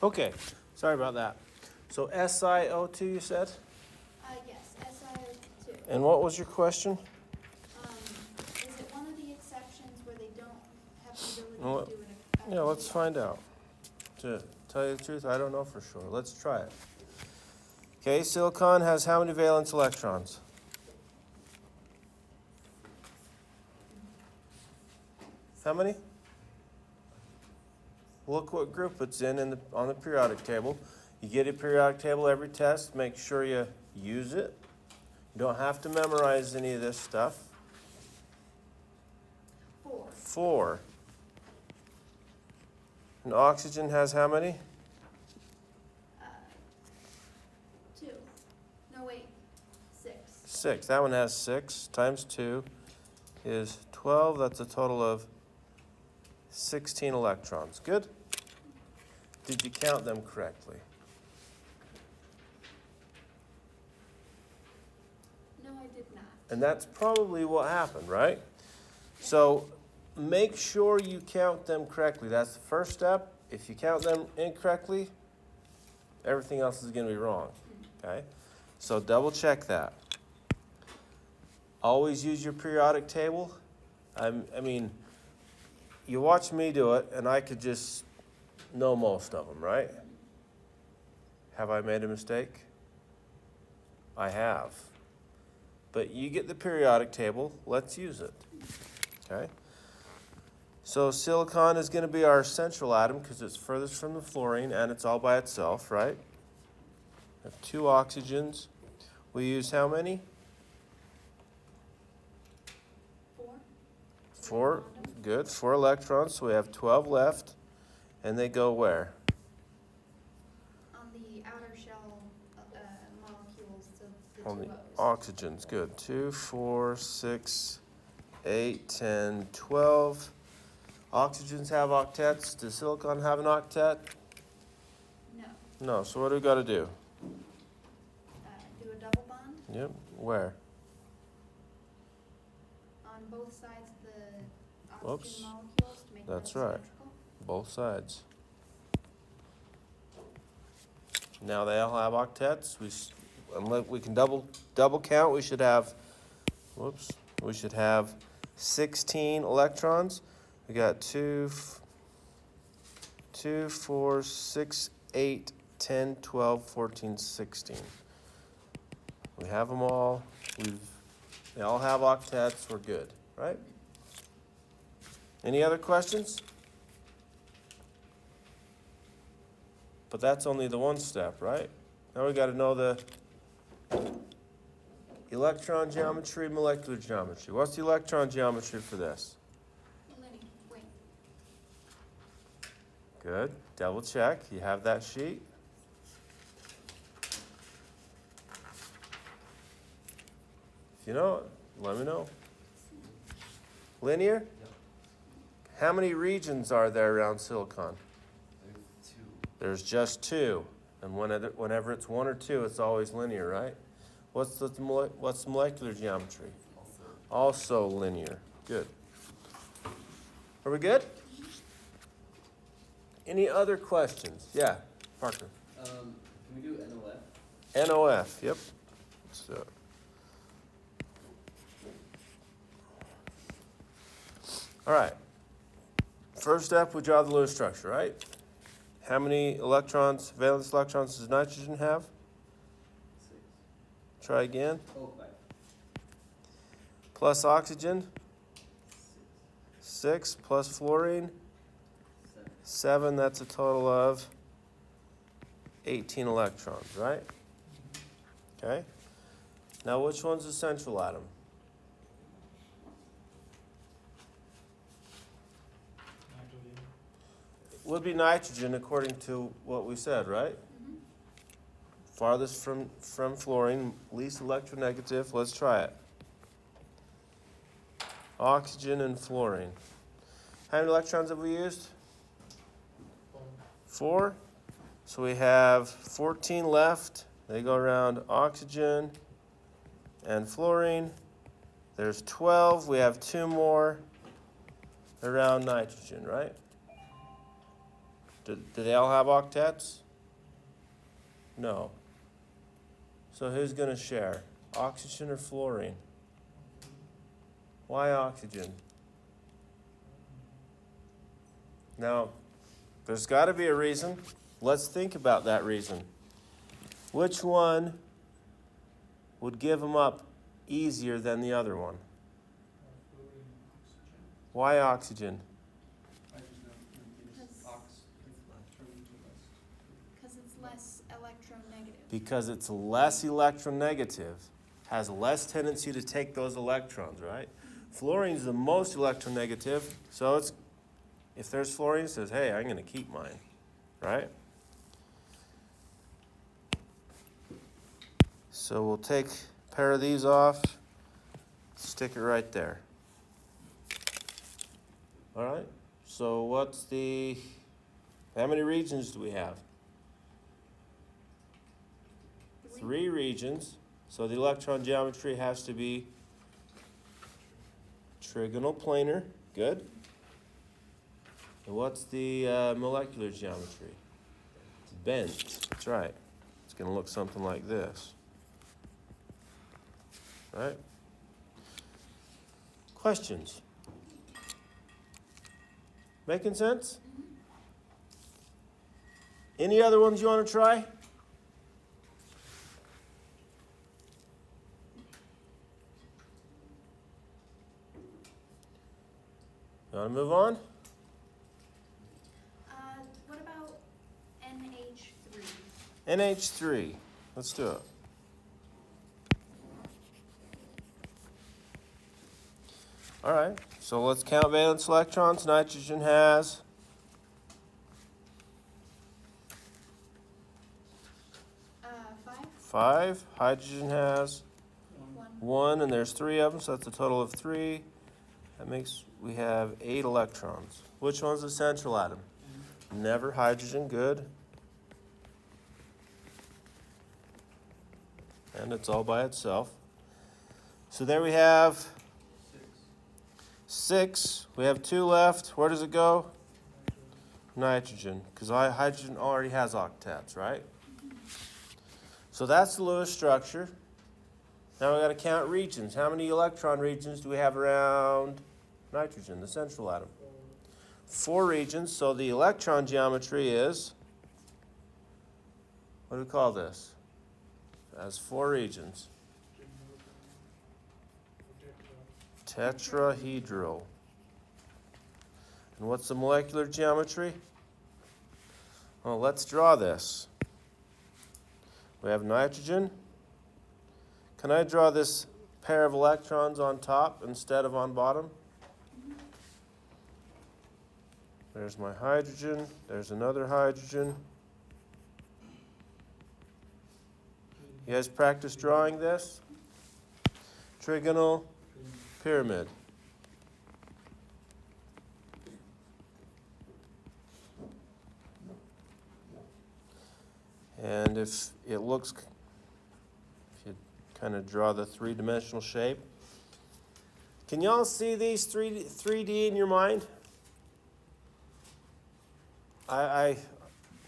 Okay, sorry about that. So SiO2 you said? Yes, SiO2. And what was your question? Is it one of the exceptions where they don't have the ability Well, to do it? Yeah, let's find out. To tell you the truth, I don't know for sure. Let's try it. Okay, silicon has how many valence electrons? How many? Look what group it's in on the periodic table. You get a periodic table every test. Make sure you use it. You don't have to memorize any of this stuff. 4. 4. And oxygen has how many? 2. No, wait. 6. 6. That one has 6 times 2 is 12. That's a total of 16 electrons. Good? Did you count them correctly? No, I did not. And that's probably what happened, right? So make sure you count them correctly. That's the first step. If you count them incorrectly, everything else is going to be wrong. Okay? So double check that. Always use your periodic table. I mean, you watch me do it, and I could just know most of them, right? Have I made a mistake? I have. But you get the periodic table. Let's use it. Okay? So silicon is going to be our central atom because it's furthest from the fluorine and it's all by itself, right? We have 2 oxygens. We use how many? 4. 4. Good. 4 electrons. So we have 12 left. And they go where? On the outer shell molecules of the On two the O's. oxygens. Good. 2, 4, 6, 8, 10, 12. Oxygens have octets. Does silicon have an octet? No. No. So what do we got to do? Do a double bond Yep. Where? on both sides of the oxygen Whoops. molecules to make them That's right. symmetrical. Both sides. Now they all have octets. Unless we can double count. We should have. Whoops. We should have 16 electrons. We got 2, 4, 6, 8, 10, 12, 14, 16. We have them all. They all have octets. We're good, right? Any other questions? But that's only the one step, right? Now we got to know the electron geometry, molecular geometry. What's the electron geometry for this? Linear. Wait. Good. Double check. You have that sheet? If you know it, let me know. Linear? Yep. How many regions are there around silicon? There's 2. There's just 2. And whenever it's 1 or 2, it's always linear, right? What's the molecular geometry? Also linear. Good. Are we good? Any other questions? Yeah, Parker. Can we do NOF? NOF, yep. Let's do it. All right. First step, we draw the Lewis structure, right? How many electrons, valence electrons, does nitrogen have? 6. Try again. Oh, 5. Plus oxygen, 6. 6 plus fluorine, 7. 7. That's a total of 18 electrons, right? Okay. Now, which one's the central atom? Nitrogen. Would be nitrogen according to what we said, right? Mm-hmm. Farthest from fluorine, least electronegative. Let's try it. Oxygen and fluorine. How many electrons have we used? 4. So we have 14 left. They go around oxygen and fluorine. There's 12. We have 2 more around nitrogen, right? Do they all have octets? No. So who's going to share? Oxygen or fluorine? Why oxygen? Now, there's got to be a reason. Let's think about that reason. Which one would give them up easier than the other one? Fluorine, oxygen. Why oxygen? Because it's less electronegative. Because it's less electronegative, has less tendency to take those electrons, right? Fluorine's the most electronegative, so it's, if there's fluorine, it says, hey, I'm going to keep mine, right? So we'll take a pair of these off, stick it right there. All right, so how many regions do we have? 3 regions, so the electron geometry has to be trigonal planar, good. And what's the molecular geometry? Bent, that's right. It's going to look something like this. Right? Questions? Making sense? Any other ones you want to try? You want to move on? What about NH3? NH3. Let's do it. All right, so let's count valence electrons. Nitrogen has 5? 5. Hydrogen has 1. 1, and there's 3 of them, so that's a total of 3. That makes, we have 8 electrons. Which one's the central atom? Never hydrogen, good. And it's all by itself. So there we have 6. We have 2 left. Where does it go? Nitrogen, because hydrogen already has octets, right? So that's the Lewis structure. Now we've got to count regions. How many electron regions do we have around nitrogen, the central atom? 4 regions, so the electron geometry is, what do we call this? It has 4 regions. Tetrahedral. And what's the molecular geometry? Well, let's draw this. We have nitrogen. Can I draw this pair of electrons on top instead of on bottom? There's my hydrogen. There's another hydrogen. You guys practice drawing this? Trigonal pyramid. And if it looks, if you kind of draw the 3-dimensional shape, can y'all see these 3D in your mind? I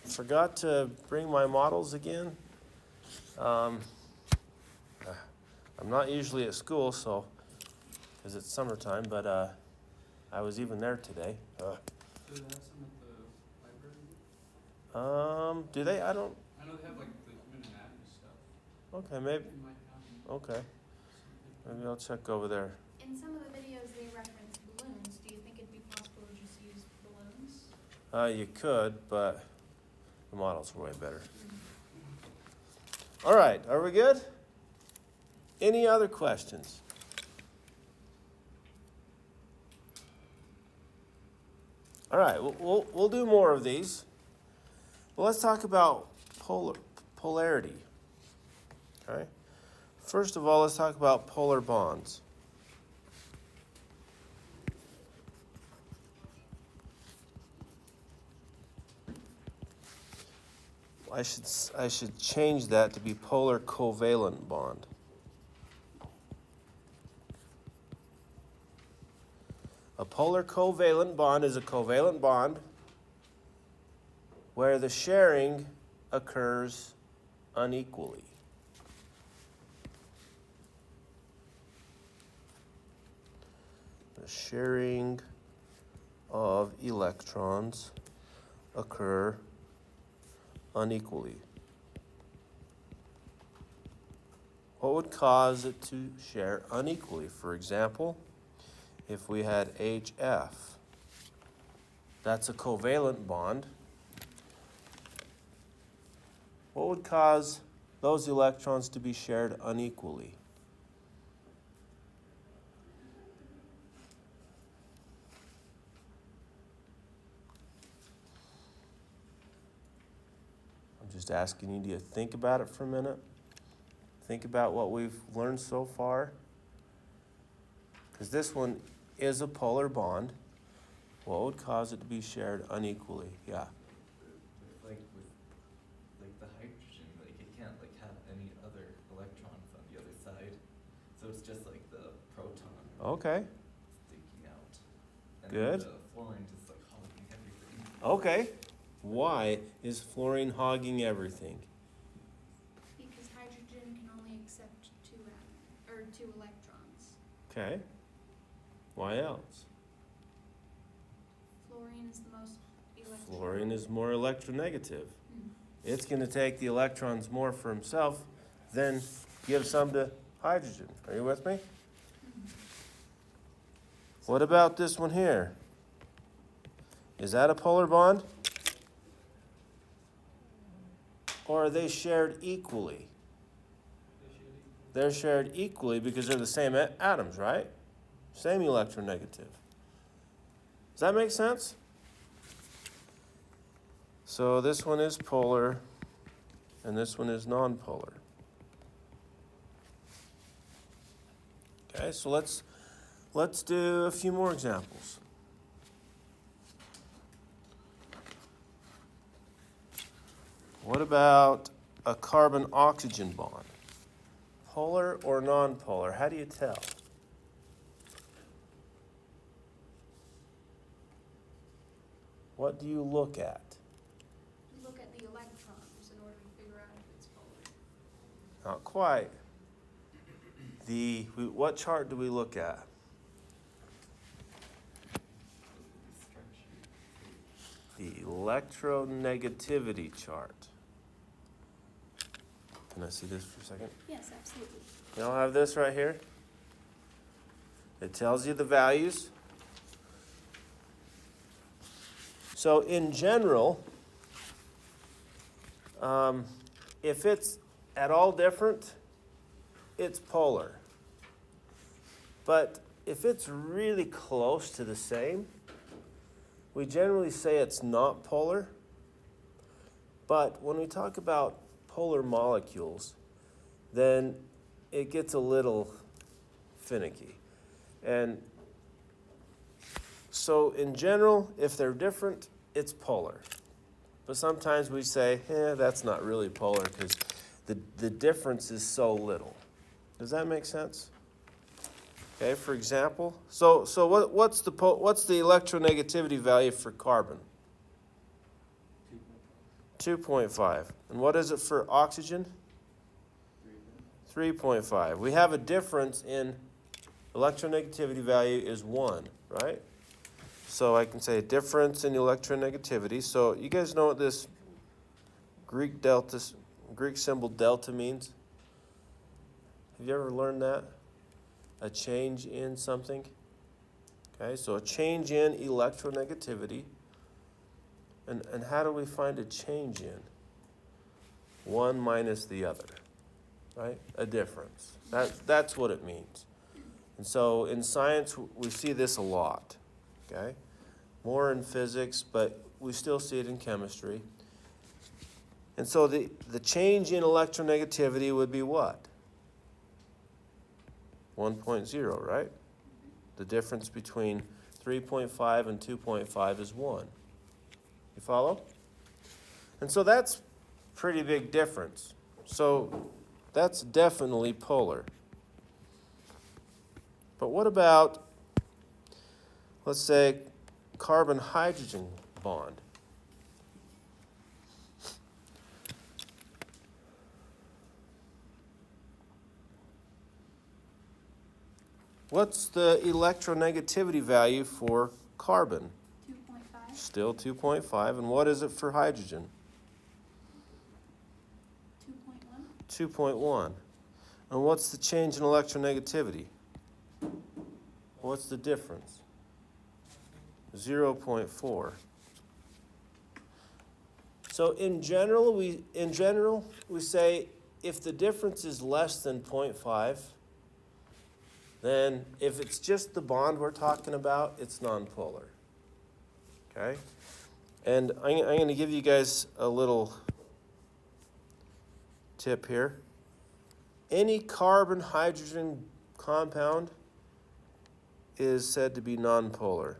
forgot to bring my models again. I'm not usually at school, so because it's summertime, but I was even there today. Do they have some at the library? Do they? I don't. I know they have like the human anatomy stuff. Okay, maybe. They might have Okay, maybe I'll check over there. In some of the videos, they reference balloons. Do you think it'd be possible to just use balloons? You could, but the models are way better. All right, are we good? Any other questions? All right, we'll do more of these. Well, let's talk about polarity. Okay. First of all, let's talk about polar bonds. I should change that to be polar covalent bond. A polar covalent bond is a covalent bond where the sharing occurs unequally. The sharing of electrons occur unequally. What would cause it to share unequally? For example, if we had HF, that's a covalent bond. What would cause those electrons to be shared unequally? I'm just asking you to think about it for a minute. Think about what we've learned so far. Because this one is a polar bond. What would cause it to be shared unequally? Yeah. Like with the hydrogen, like it can't like have any other electrons on the other side. So it's just like the proton Okay. sticking out. And Good. the fluorine just like hogging everything. Okay. Why is fluorine hogging everything? Because hydrogen can only accept two electrons. Okay. Why else? Fluorine is the most electron. Fluorine is more electronegative. Hmm. It's going to take the electrons more for himself than give some to hydrogen. Are you with me? What about this one here? Is that a polar bond? Or are they shared equally? They're shared equally because they're the same atoms, right? Same electronegative. Does that make sense? So this one is polar, and this one is nonpolar. Okay, so let's do a few more examples. What about a carbon-oxygen bond? Polar or nonpolar? How do you tell? What do you look at? You look at the electrons in order to figure out if it's polar. Not quite. What chart do we look at? The electronegativity chart. Can I see this for a second? Yes, absolutely. You all have this right here? It tells you the values. So in general, if it's at all different, it's polar. But if it's really close to the same, we generally say it's not polar. But when we talk about polar molecules, then it gets a little finicky. And so in general, if they're different, it's polar. But sometimes we say, that's not really polar because the difference is so little. Does that make sense? Okay, for example, so what's the electronegativity value for carbon? 2.5. And what is it for oxygen? 3.5. We have a difference in electronegativity value is 1, right? So I can say difference in electronegativity. So you guys know what this Greek symbol delta means? Have you ever learned that? A change in something? Okay, so a change in electronegativity. And how do we find a change in? One minus the other, right? A difference. That's what it means. And so in science, we see this a lot, okay? More in physics, but we still see it in chemistry. And so the change in electronegativity would be what? 1.0, right? The difference between 3.5 and 2.5 is 1. You follow? And so that's pretty big difference. So that's definitely polar. But what about, let's say, carbon-hydrogen bond? What's the electronegativity value for carbon? 2.5. Still 2.5. And what is it for hydrogen? 2.1. 2.1. And what's the change in electronegativity? What's the difference? 0.4. So in general, we say if the difference is less than 0.5, then if it's just the bond we're talking about, it's nonpolar. Okay? And I'm going to give you guys a little tip here. Any carbon-hydrogen compound is said to be nonpolar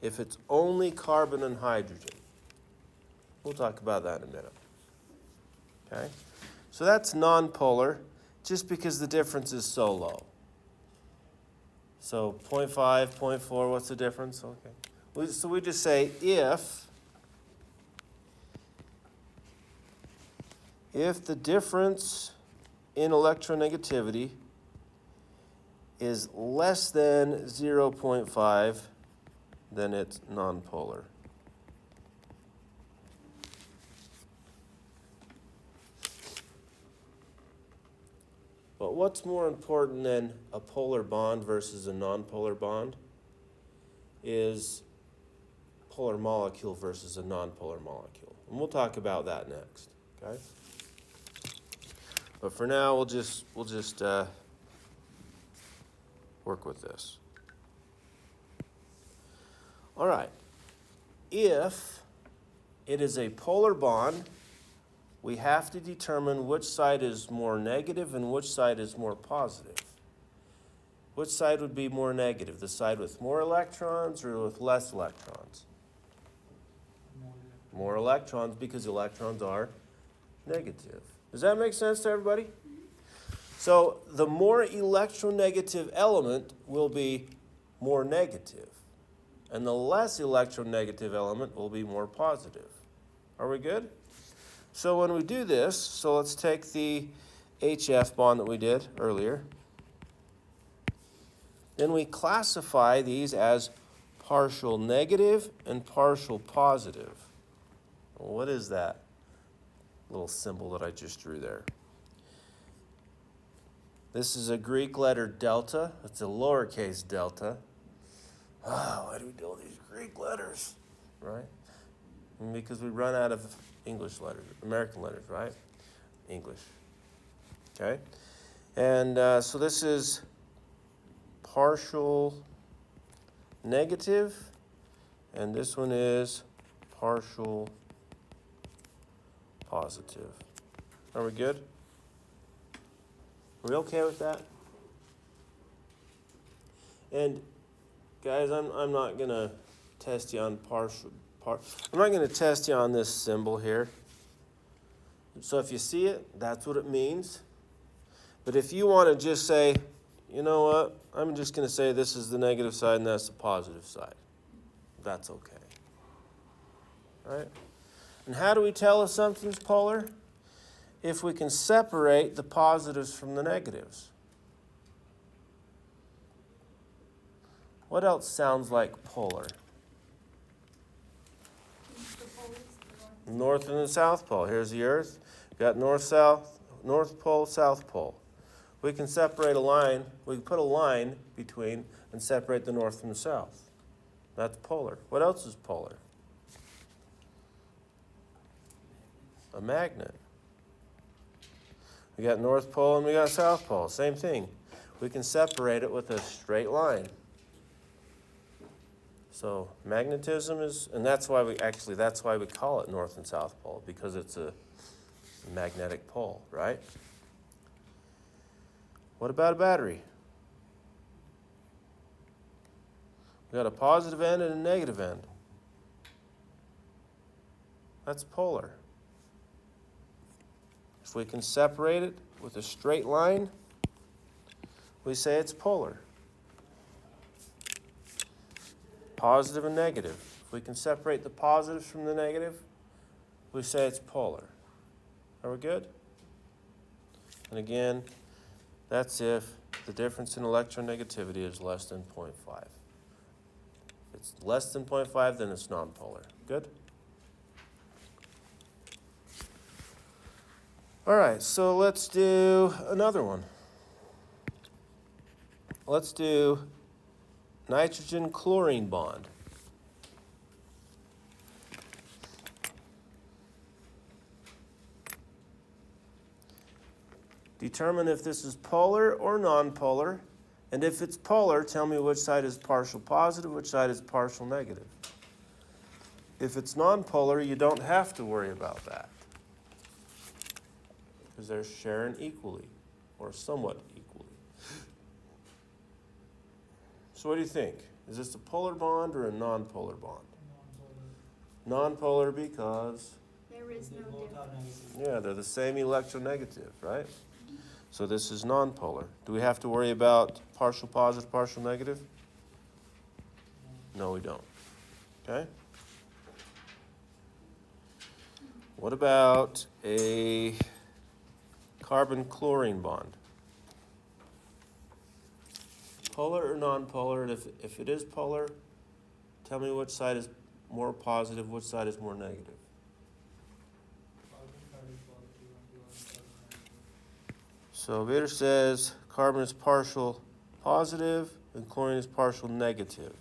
if it's only carbon and hydrogen. We'll talk about that in a minute. Okay? So that's nonpolar just because the difference is so low. So 0.5, 0.4, what's the difference? Okay. So we just say if the difference in electronegativity is less than 0.5, then it's nonpolar. But what's more important than a polar bond versus a nonpolar bond is polar molecule versus a nonpolar molecule. And we'll talk about that next, okay? But for now, we'll just work with this. All right. If it is a polar bond, we have to determine which side is more negative and which side is more positive. Which side would be more negative? The side with more electrons or with less electrons? More electrons, because electrons are negative. Does that make sense to everybody? So the more electronegative element will be more negative, and the less electronegative element will be more positive. Are we good? So when we do this, so let's take the HF bond that we did earlier. Then we classify these as partial negative and partial positive. Well, what is that little symbol that I just drew there? This is a Greek letter delta. It's a lowercase delta. Why do we do all these Greek letters, right? Because we run out of English letters, American letters, right? English. Okay? And so this is partial negative, and this one is partial positive. Are we good? Are we okay with that? And guys, I'm not going to test you on I'm not going to test you on this symbol here. So if you see it, that's what it means. But if you want to just say, you know what, I'm just going to say this is the negative side and that's the positive side. That's okay. Right? And how do we tell if something's polar? If we can separate the positives from the negatives. What else sounds like polar? North and the South Pole. Here's the Earth. We've got North Pole, South Pole. We can separate a line. We can put a line between and separate the North from the South. That's polar. What else is polar? A magnet. We got North Pole and we got South Pole. Same thing. We can separate it with a straight line. So magnetism is, and that's why we call it North and South Pole, because it's a magnetic pole, right? What about a battery? We got a positive end and a negative end. That's polar. If we can separate it with a straight line, we say it's polar. Positive and negative. If we can separate the positives from the negative, we say it's polar. Are we good? And again, that's if the difference in electronegativity is less than 0.5. If it's less than 0.5, then it's nonpolar. Good? All right, so let's do another one. Let's do nitrogen-chlorine bond. Determine if this is polar or nonpolar, and if it's polar, tell me which side is partial positive, which side is partial negative. If it's nonpolar, you don't have to worry about that, because they're sharing equally, or somewhat equally. So what do you think? Is this a polar bond or a nonpolar bond? Non-polar. Nonpolar because, There is no They both are difference. negative. yeah, they're the same electronegative, right? So this is nonpolar. Do we have to worry about partial positive, partial negative? No, we don't. Okay? What about a carbon-chlorine bond? Polar or nonpolar? And if it is polar, tell me which side is more positive, which side is more negative. Carbon side is positive and chlorine side is negative. So Vader says carbon is partial positive and chlorine is partial negative.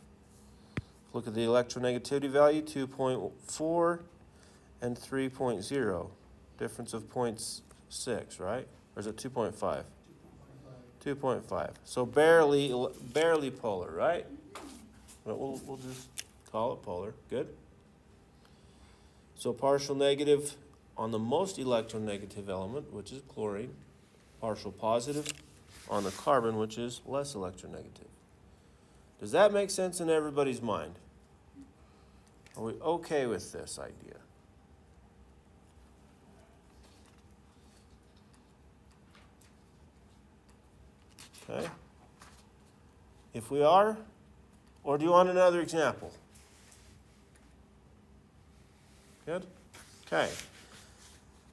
Look at the electronegativity value, 2.4 and 3.0. Difference of 0.6, right? Or is it 2.5? 2.5. 2.5. So barely polar, right? But we'll just call it polar. Good. So partial negative on the most electronegative element, which is chlorine. Partial positive on the carbon, which is less electronegative. Does that make sense in everybody's mind? Are we okay with this idea? Okay. If we are, or do you want another example? Good? Okay.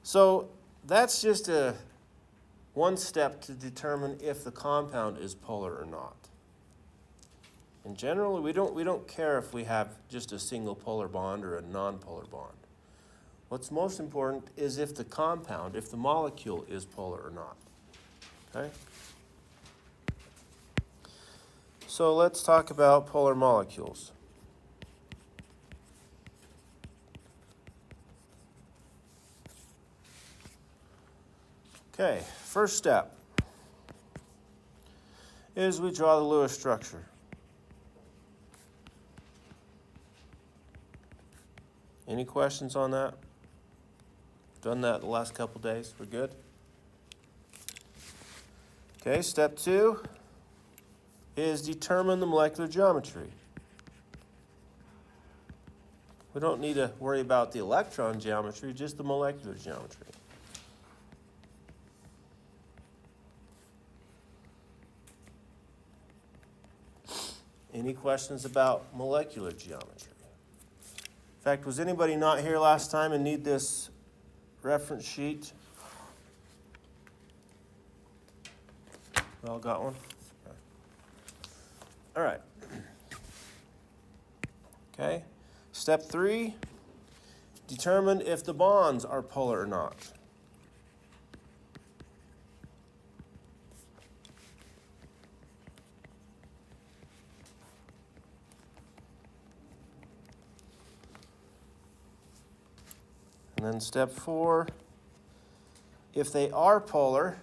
So that's just one step to determine if the compound is polar or not. In general, we don't care if we have just a single polar bond or a nonpolar bond. What's most important is if the compound, if the molecule is polar or not. Okay? So let's talk about polar molecules. Okay, first step is we draw the Lewis structure. Any questions on that? Done that the last couple days. We're good? Okay, step 2 is determine the molecular geometry. We don't need to worry about the electron geometry, just the molecular geometry. Any questions about molecular geometry? In fact, was anybody not here last time and need this reference sheet? We all got one? Okay. All right. Okay. Step 3, determine if the bonds are polar or not. And then step 4, if they are polar,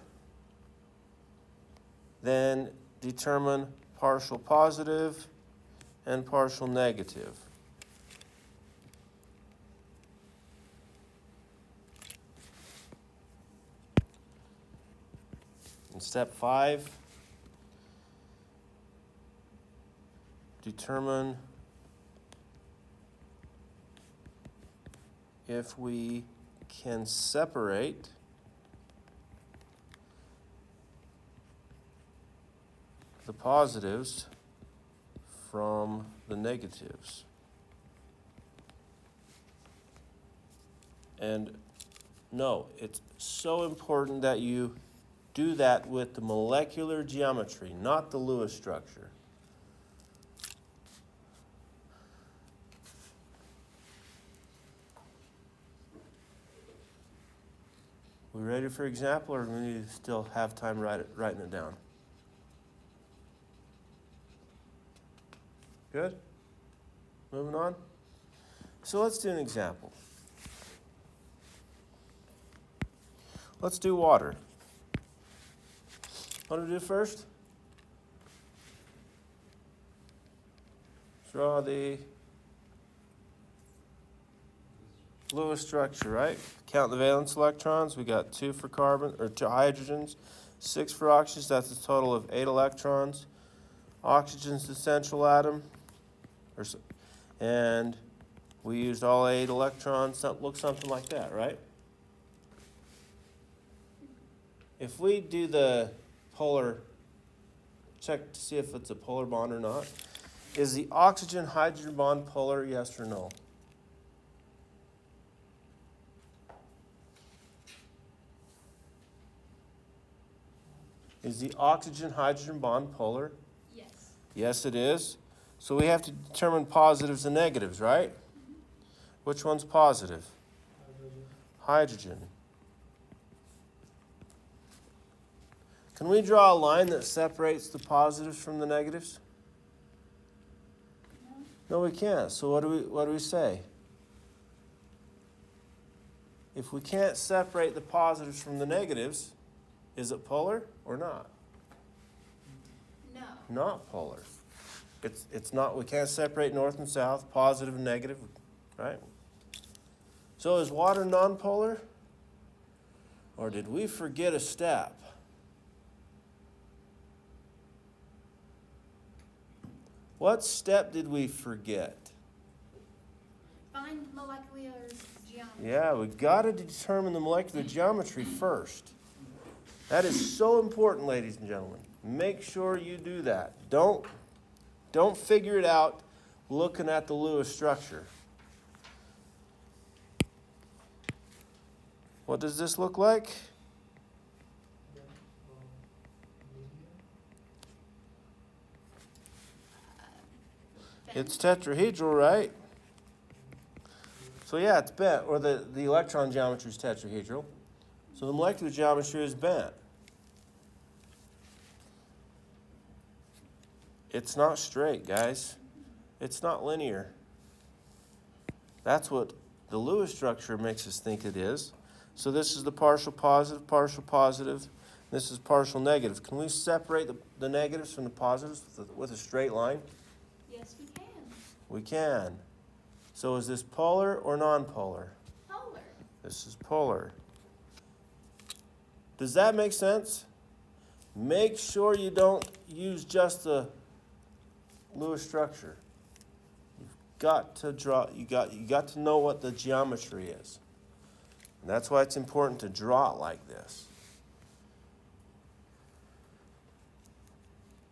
then determine partial positive and partial negative. And step 5, determine if we can separate the positives from the negatives. And no, it's so important that you do that with the molecular geometry, not the Lewis structure. We ready for example, or do we need to still have time writing it down? Good? Moving on? So let's do an example. Let's do water. What do we do first? Draw the Lewis structure, right? Count the valence electrons. We got 2 for carbon, or 2 hydrogens, 6 for oxygens. That's a total of 8 electrons. Oxygen's the central atom, and we used all 8 electrons. That looks something like that, right? If we do the polar, check to see if it's a polar bond or not. Is the oxygen-hydrogen bond polar, yes or no? Is the oxygen-hydrogen bond polar? Yes. Yes, it is. So we have to determine positives and negatives, right? Which one's positive? Hydrogen. Can we draw a line that separates the positives from the negatives? No, we can't. So what do we say? If we can't separate the positives from the negatives, is it polar or not? No. Not polar. It's not. We can't separate north and south, positive and negative, right? So is water nonpolar? Or did we forget a step? What step did we forget? Find molecular geometry. Yeah, we got to determine the molecular geometry first. That is so important, ladies and gentlemen. Make sure you do that. Don't figure it out looking at the Lewis structure. What does this look like? It's tetrahedral, right? So yeah, it's bent, or the electron geometry is tetrahedral. So the molecular geometry is bent. It's not straight, guys. It's not linear. That's what the Lewis structure makes us think it is. So this is the partial positive. This is partial negative. Can we separate the negatives from the positives with a straight line? Yes, we can. We can. So is this polar or nonpolar? Polar. This is polar. Does that make sense? Make sure you don't use just the Lewis structure. You've got to draw, you got to know what the geometry is. And that's why it's important to draw it like this.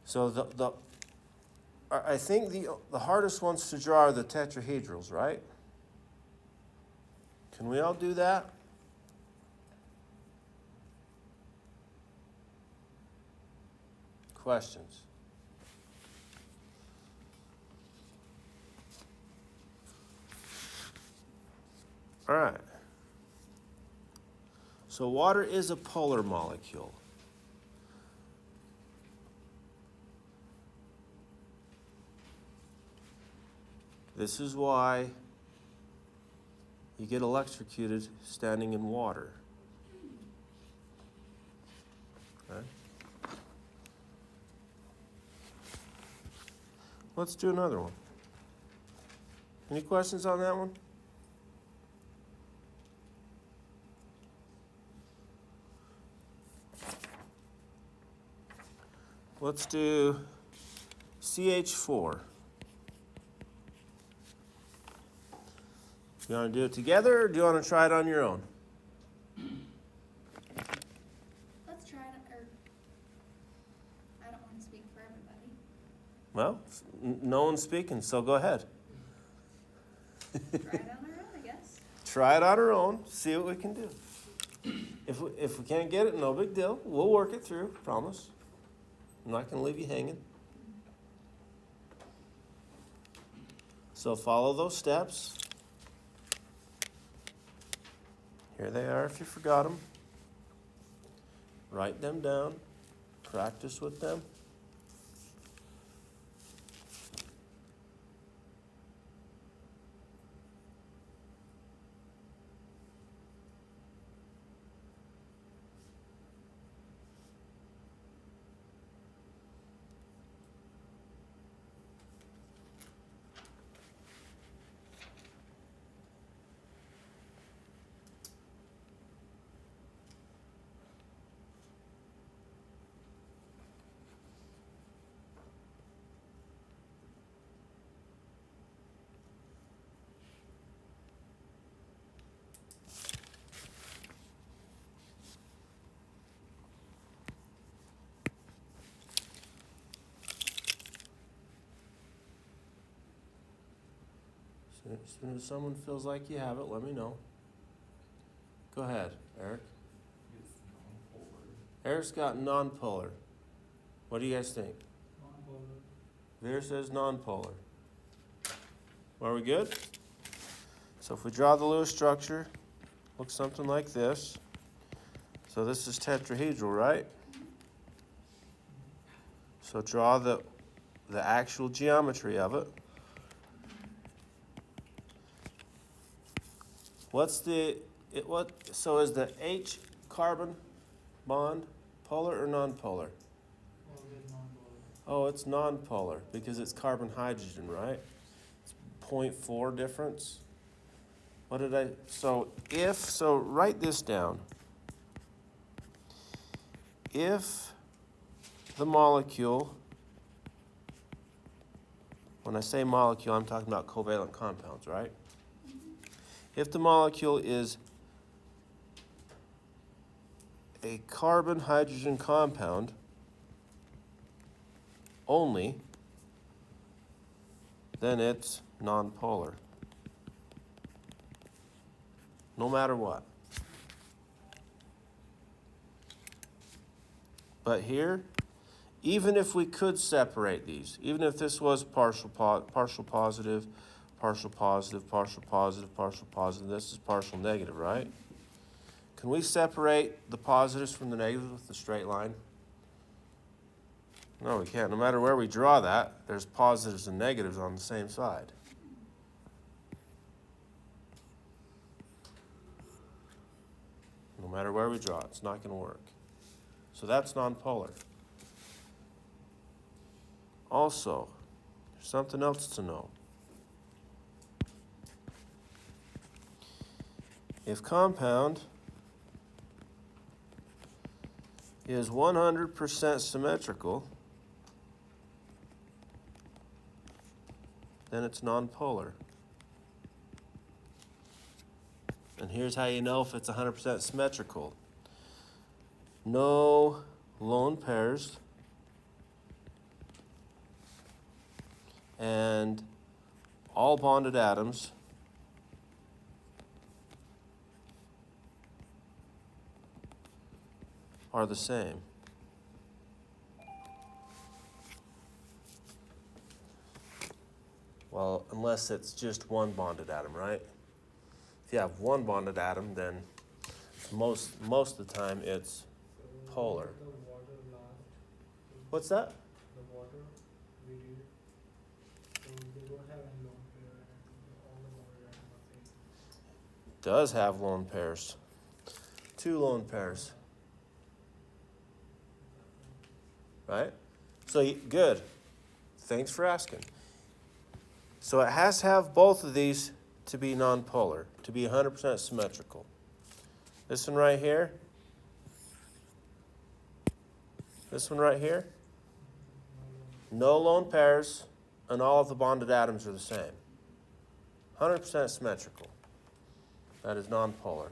So I think the hardest ones to draw are the tetrahedrals, right? Can we all do that? Questions? All right. So water is a polar molecule. This is why you get electrocuted standing in water. Okay. Let's do another one. Any questions on that one? Let's do CH4. You want to do it together, or do you want to try it on your own? Let's try it, or I don't want to speak for everybody. Well, no one's speaking, so go ahead. Try it on our own, I guess. Try it on our own, see what we can do. If we can't get it, no big deal. We'll work it through, promise. I'm not going to leave you hanging. So follow those steps. Here they are if you forgot them. Write them down. Practice with them. As soon as someone feels like you have it, let me know. Go ahead, Eric. It's non-polar. Eric's got non-polar. What do you guys think? Non-polar. Veer says non-polar. Are we good? So if we draw the Lewis structure, looks something like this. So this is tetrahedral, right? So draw the actual geometry of it. So is the H carbon bond polar or non-polar? Always non-polar. Oh, it's non-polar because it's carbon hydrogen, right? It's 0.4 difference. What did I, so write this down. If the molecule, when I say molecule, I'm talking about covalent compounds, right? If the molecule is a carbon-hydrogen compound only, then it's nonpolar. No matter what. But here, even if we could separate these, even if this was partial positive, partial positive, partial positive, partial positive, this is partial negative, right? Can we separate the positives from the negatives with the straight line? No, we can't. No matter where we draw that, there's positives and negatives on the same side. No matter where we draw it, it's not going to work. So that's nonpolar. Also, there's something else to know. If compound is 100% symmetrical, then it's nonpolar. And here's how you know if it's 100% symmetrical. No lone pairs and all bonded atoms are the same. Well, unless it's just one bonded atom, right? If you have one bonded atom, then most of the time it's So polar. The water last. What's that? The water we did. So they don't have any lone pair and all the water atoms are same. Does have lone pairs. 2 lone pairs. Right? So good. Thanks for asking. So it has to have both of these to be nonpolar, to be 100% symmetrical. This one right here. This one right here. No lone pairs, and all of the bonded atoms are the same. 100% symmetrical. That is nonpolar.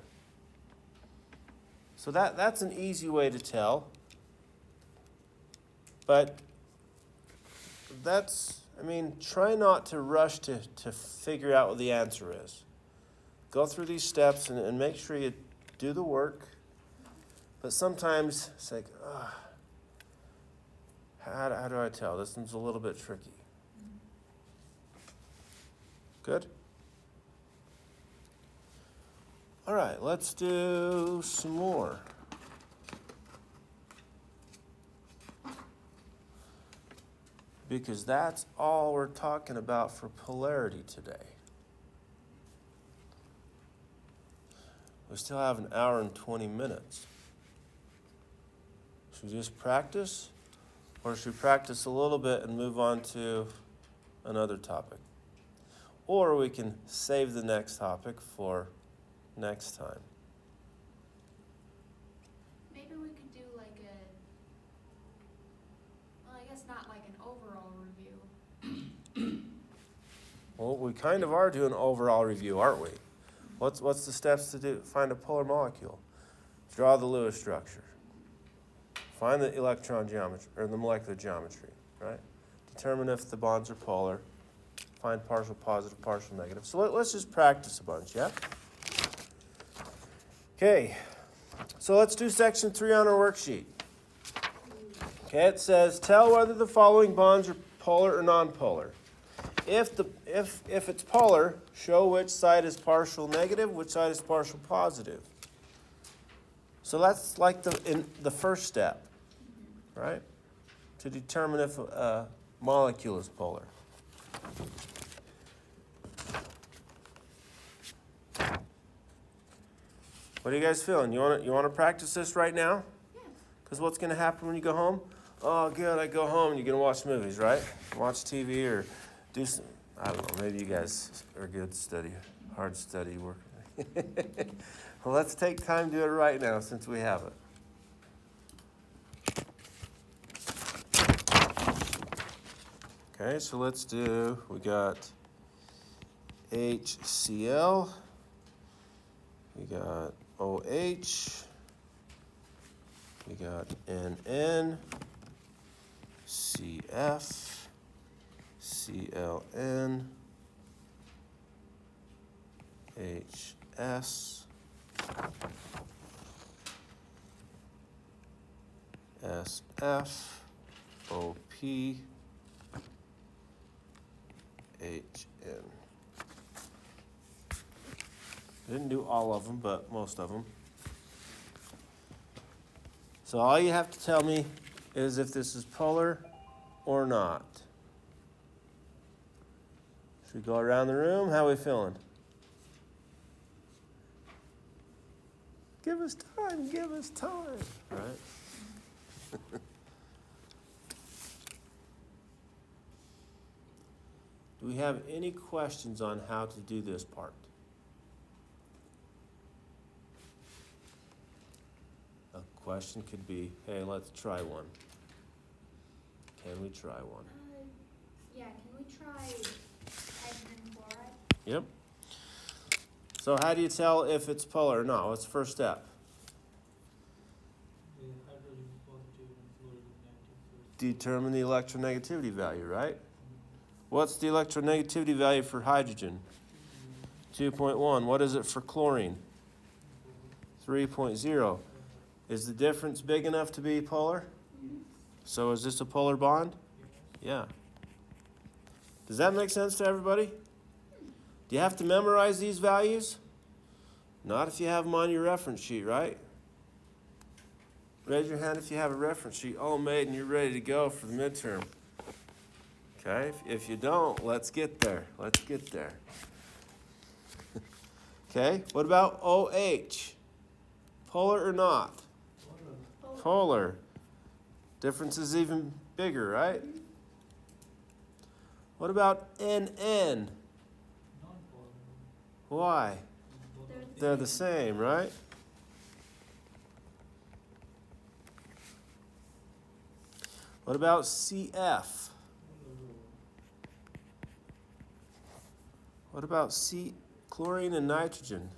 So that's an easy way to tell. But try not to rush to figure out what the answer is. Go through these steps and make sure you do the work. But sometimes it's like, how do I tell? This one's a little bit tricky. Good? All right, let's do some more. Because that's all we're talking about for polarity today. We still have an hour and 20 minutes. Should we just practice? Or should we practice a little bit and move on to another topic? Or we can save the next topic for next time. Maybe we could do like well, I guess not like an overall review. Well, we kind of are doing an overall review, aren't we? What's the steps to do? Find a polar molecule. Draw the Lewis structure. Find the electron geometry, or the molecular geometry, right? Determine if the bonds are polar. Find partial positive, partial negative. So let's just practice a bunch, yeah? Okay, so let's do section 3 on our worksheet. Okay, it says, tell whether the following bonds are polar or nonpolar. If it's polar, show which side is partial negative, which side is partial positive. So that's like the first step, right? To determine if a molecule is polar. What are you guys feeling? You want to practice this right now? Yeah. Because what's going to happen when you go home? Oh, good, I go home and you're going to watch movies, right? Watch TV or do some, I don't know, maybe you guys are good hard study work. Well, let's take time to do it right now since we have it. Okay, so let's do, we got HCl, we got OH, we got NN, CF, CLN, HS, SF, OP, HN. Didn't do all of them, but most of them. So all you have to tell me is if this is polar or not. Should we go around the room? How are we feeling? Give us time, right? Do we have any questions on how to do this part? A question could be, hey, let's try one. Can we try one? Yeah, can we try hydrogen chloride? Yep. So how do you tell if it's polar or not? What's the first step? The hydrogen is positive and fluorine is negative. So it's Determine the electronegativity value, right? What's the electronegativity value for hydrogen? 2.1. What is it for chlorine? 3.0. Is the difference big enough to be polar? So is this a polar bond? Yeah. Does that make sense to everybody? Do you have to memorize these values? Not if you have them on your reference sheet, right? Raise your hand if you have a reference sheet all made and you're ready to go for the midterm. Okay, if you don't, let's get there. Okay, what about OH? Polar or not? Polar. Difference is even bigger, right? What about NN? non-polar. Why? Both They're the same, right? What about CF? What about chlorine and nitrogen?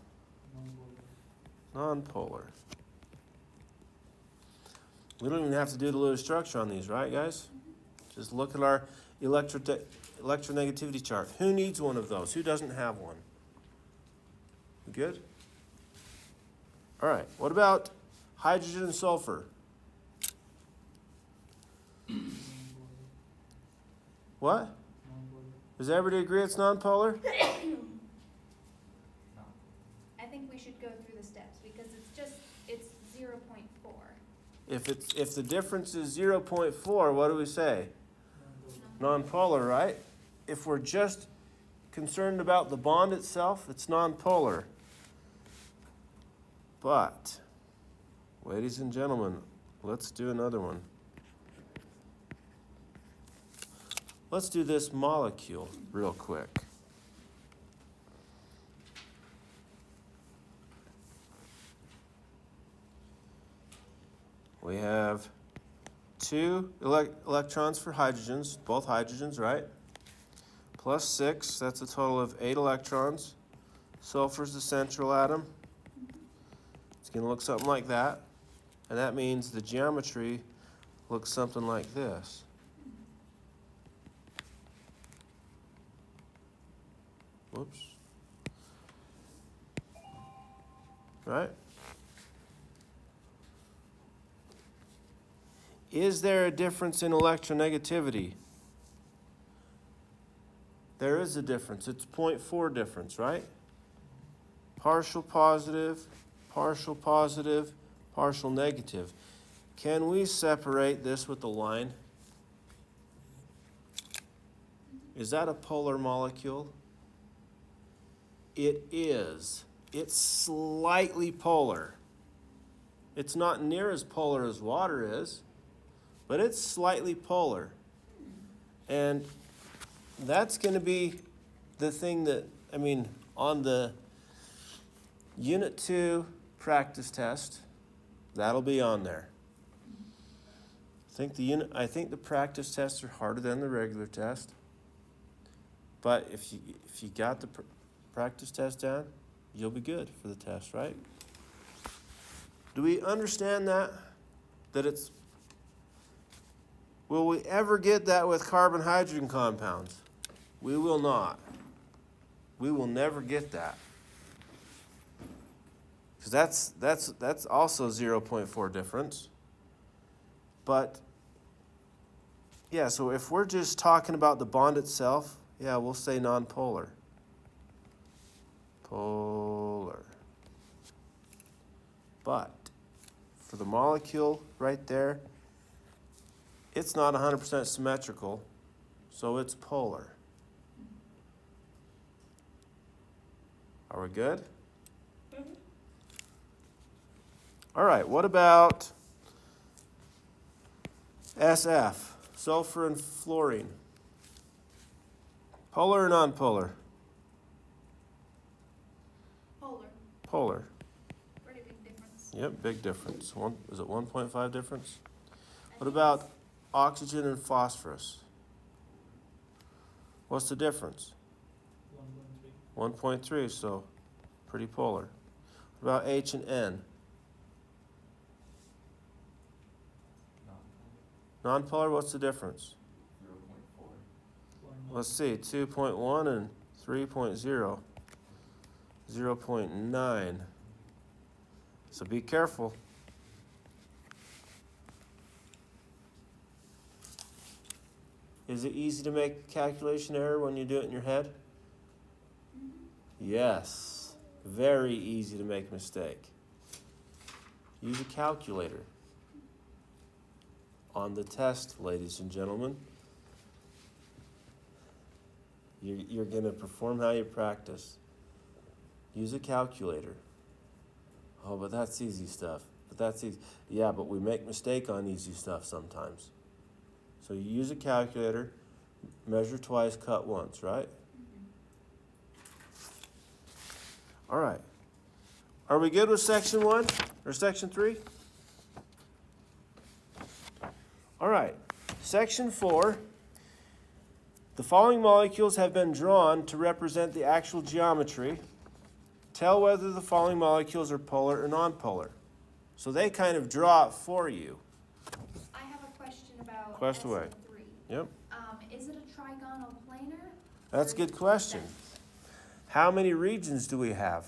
non-polar. Nonpolar. We don't even have to do the Lewis structure on these, right, guys? Just look at our electronegativity chart. Who needs one of those? Who doesn't have one? We good? All right. What about hydrogen and sulfur. What? Non-polar. Does everybody agree it's nonpolar? No. I think we should go through the steps because it's 0.4. If the difference is 0.4, what do we say? Nonpolar, right? If we're just concerned about the bond itself, it's nonpolar. But, ladies and gentlemen, let's do another one. Let's do this molecule real quick. We have 2 electrons for hydrogens, both hydrogens, right? Plus 6, that's a total of 8 electrons. Sulfur's the central atom. It's going to look something like that. And that means the geometry looks something like this. Whoops. Right? Is there a difference in electronegativity? There is a difference. It's 0.4 difference, right? Partial positive, partial positive, partial negative. Can we separate this with a line? Is that a polar molecule? It is. It's slightly polar. It's not near as polar as water is, but it's slightly polar. And that's going to be the thing that, on the Unit 2 practice test, that'll be on there. I think the practice tests are harder than the regular test. But if you got the practice test down, you'll be good for the test, right? Do we understand that? That it's... Will we ever get that with carbon-hydrogen compounds? We will not. We will never get that. Because that's also 0.4 difference. But, yeah, so if we're just talking about the bond itself, yeah, we'll say nonpolar. Polar. But for the molecule right there, it's not 100% symmetrical, so it's polar. Are we good? All right, what about SF, sulfur and fluorine? Polar or nonpolar? Polar. Polar. Pretty big difference. Yep, big difference. Is it 1.5 difference? What about oxygen and phosphorus? What's the difference? 1.3. 1.3, so pretty polar. What about H and N? Non-polar. Nonpolar, what's the difference? 0.4. Let's see, 2.1 and 3.0. 0.9. So be careful. Is it easy to make a calculation error when you do it in your head? Yes. Very easy to make a mistake. Use a calculator. On the test, ladies and gentlemen. You're going to perform how you practice. Use a calculator. Oh, but that's easy stuff. But that's easy. Yeah, but we make mistake on easy stuff sometimes. So you use a calculator, measure twice, cut once, right? All right. Are we good with section 1 or section 3? All right. Section 4. The following molecules have been drawn to represent the actual geometry. Tell whether the following molecules are polar or nonpolar. So they kind of draw it for you. I have a question about Quest away. SO3. Yep. Is it a trigonal planar? That's a good question. How many regions do we have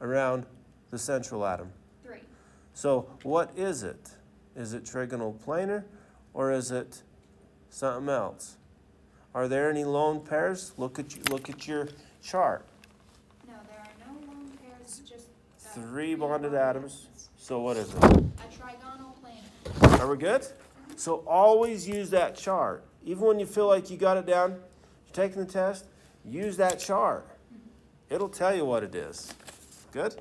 around the central atom? 3. So what is it? Is it trigonal planar or is it something else? Are there any lone pairs? Look at your chart. No, there are no lone pairs, just. Three bonded atoms. So what is it? A trigonal planar. Are we good? So always use that chart. Even when you feel like you got it down, you're taking the test, use that chart. It'll tell you what it is. Good?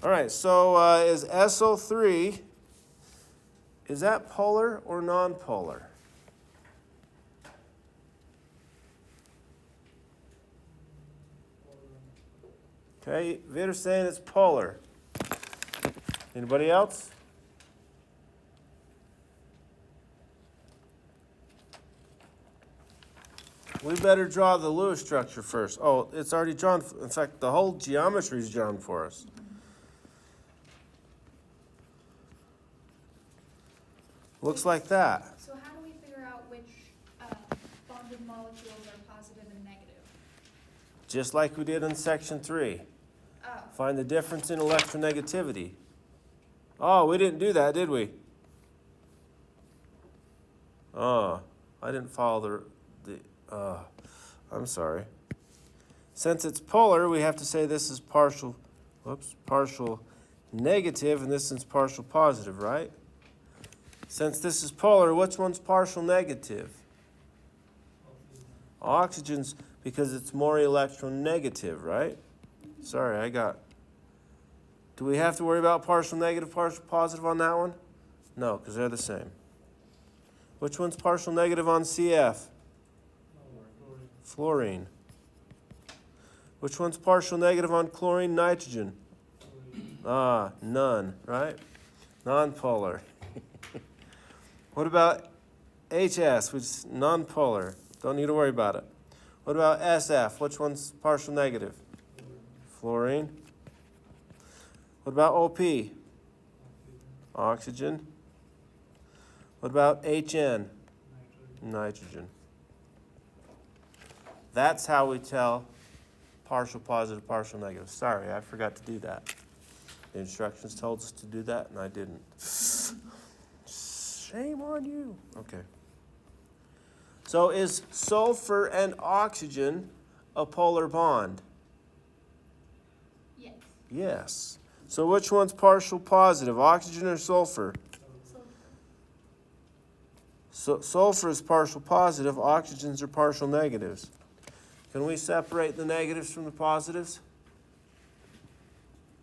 All right, so is SO3, is that polar or non-polar? Okay, Vitter's saying it's polar. Anybody else? We better draw the Lewis structure first. Oh, it's already drawn. In fact, the whole geometry is drawn for us. Looks like that. So how do we figure out which bonded molecules are positive and negative? Just like we did in section 3. Oh, Find the difference in electronegativity. Oh, we didn't do that, did we? Oh, I didn't follow I'm sorry. Since it's polar, we have to say this is partial negative, and this is partial positive, right? Since this is polar, which one's partial negative? Oxygen's, because it's more electronegative, right? Sorry, do we have to worry about partial negative, partial positive on that one? No, because they're the same. Which one's partial negative on CF? Fluorine. Which one's partial negative on chlorine, nitrogen? None, right? Non-polar. What about HS, which is non-polar? Don't need to worry about it. What about SF? Which one's partial negative? Fluorine. What about OP? Oxygen. What about HN? Nitrogen. That's how we tell partial positive, partial negative. Sorry, I forgot to do that. The instructions told us to do that, and I didn't. Shame on you. Okay. So is sulfur and oxygen a polar bond? yes. Yes. So which one's partial positive, oxygen or sulfur? So sulfur is partial positive, oxygens are partial negatives. Can we separate the negatives from the positives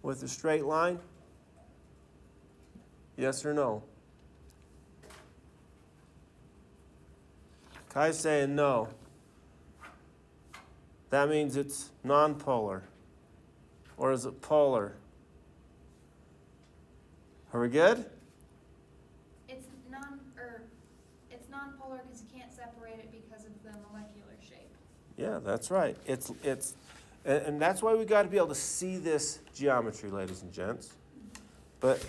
with a straight line? Yes or no? Kai's saying no. That means it's non-polar. Or is it polar? Are we good? It's non-polar because you can't separate it because of the molecular shape. Yeah, that's right. And that's why we got to be able to see this geometry, ladies and gents. But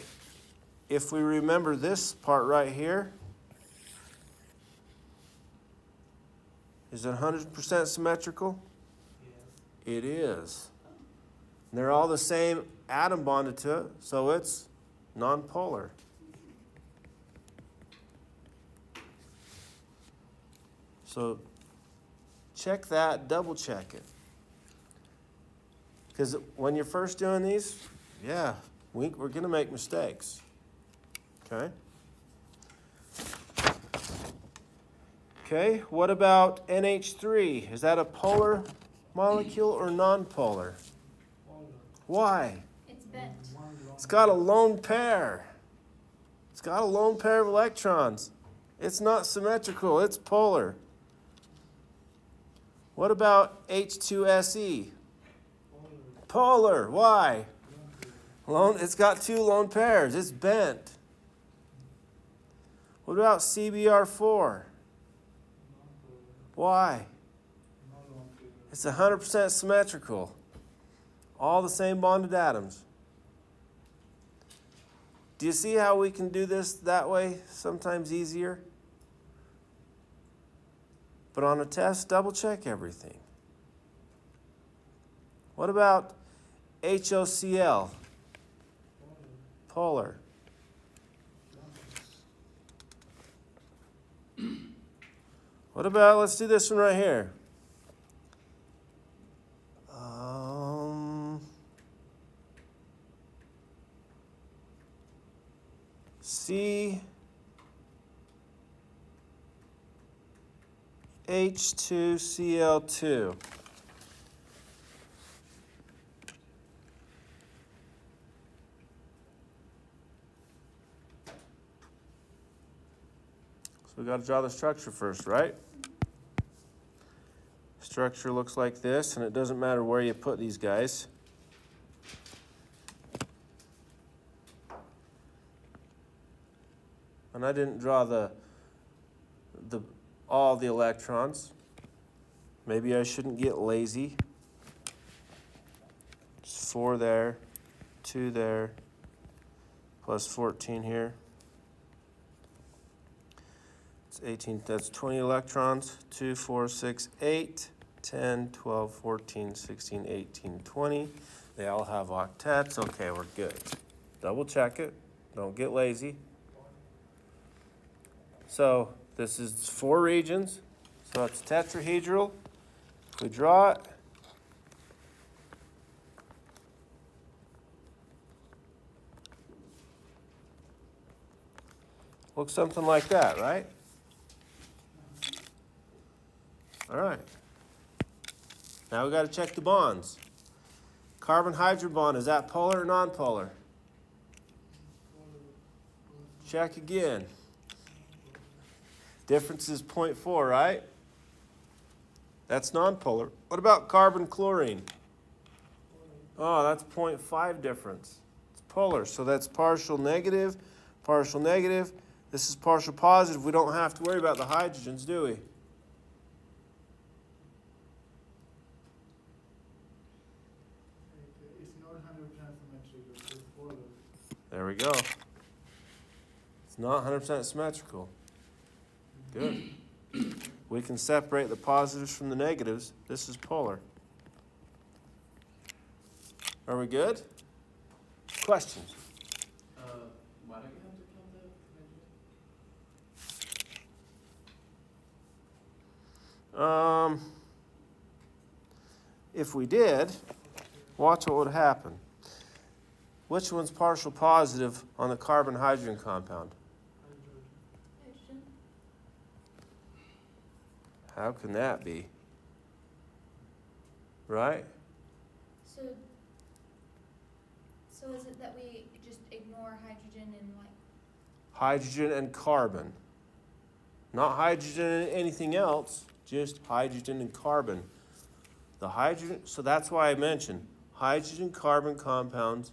if we remember this part right here, is it 100% symmetrical? Yes. It is. And they're all the same atom bonded to it, so it's non-polar. So check that, double check it. Because when you're first doing these, yeah, we're going to make mistakes. Okay? Okay, what about NH3? Is that a polar molecule or non-polar? Polar. Why? It's bent. One long It's got a lone pair. It's got a lone pair of electrons. It's not symmetrical, it's polar. What about H2SE? polar. Polar. Why? Long It's got two lone pairs. It's bent. What about CBr4? non-polar. Why? No long period. It's 100% symmetrical. All the same bonded atoms. Do you see how we can do this that way? Sometimes easier. But on a test, double check everything. What about HOCl? polar. What about, let's do this one right here. CH2Cl2. So we got to draw the structure first, right? Structure looks like this, and it doesn't matter where you put these guys. And I didn't draw all the electrons. Maybe I shouldn't get lazy. Just 4 there, 2 there, plus 14 here. It's 18, that's 20 electrons. 2, 4, 6, 8, 10, 12, 14, 16, 18, 20. They all have octets. Okay, we're good. Double check it. Don't get lazy. So this is 4 regions. So it's tetrahedral. If we draw it, looks something like that, right? All right. Now we got to check the bonds. Carbon-hydrogen bond, is that polar or non-polar? Check again. Difference is 0.4, right? That's non-polar. What about carbon-chlorine? Oh, that's 0.5 difference. It's polar, so that's partial negative, partial negative. This is partial positive. We don't have to worry about the hydrogens, do we? It's not 100% symmetrical, it's polar. There we go. It's not 100% symmetrical. Good. We can separate the positives from the negatives. This is polar. Are we good? Questions? Why don't you have to count the hydrogen? If we did, watch what would happen. Which one's partial positive on the carbon-hydrogen compound? Hydrogen. How can that be? Right? So is it that we just ignore hydrogen and like? Hydrogen and carbon. Not hydrogen and anything else, just hydrogen and carbon. The hydrogen, so that's why I mentioned hydrogen-carbon compounds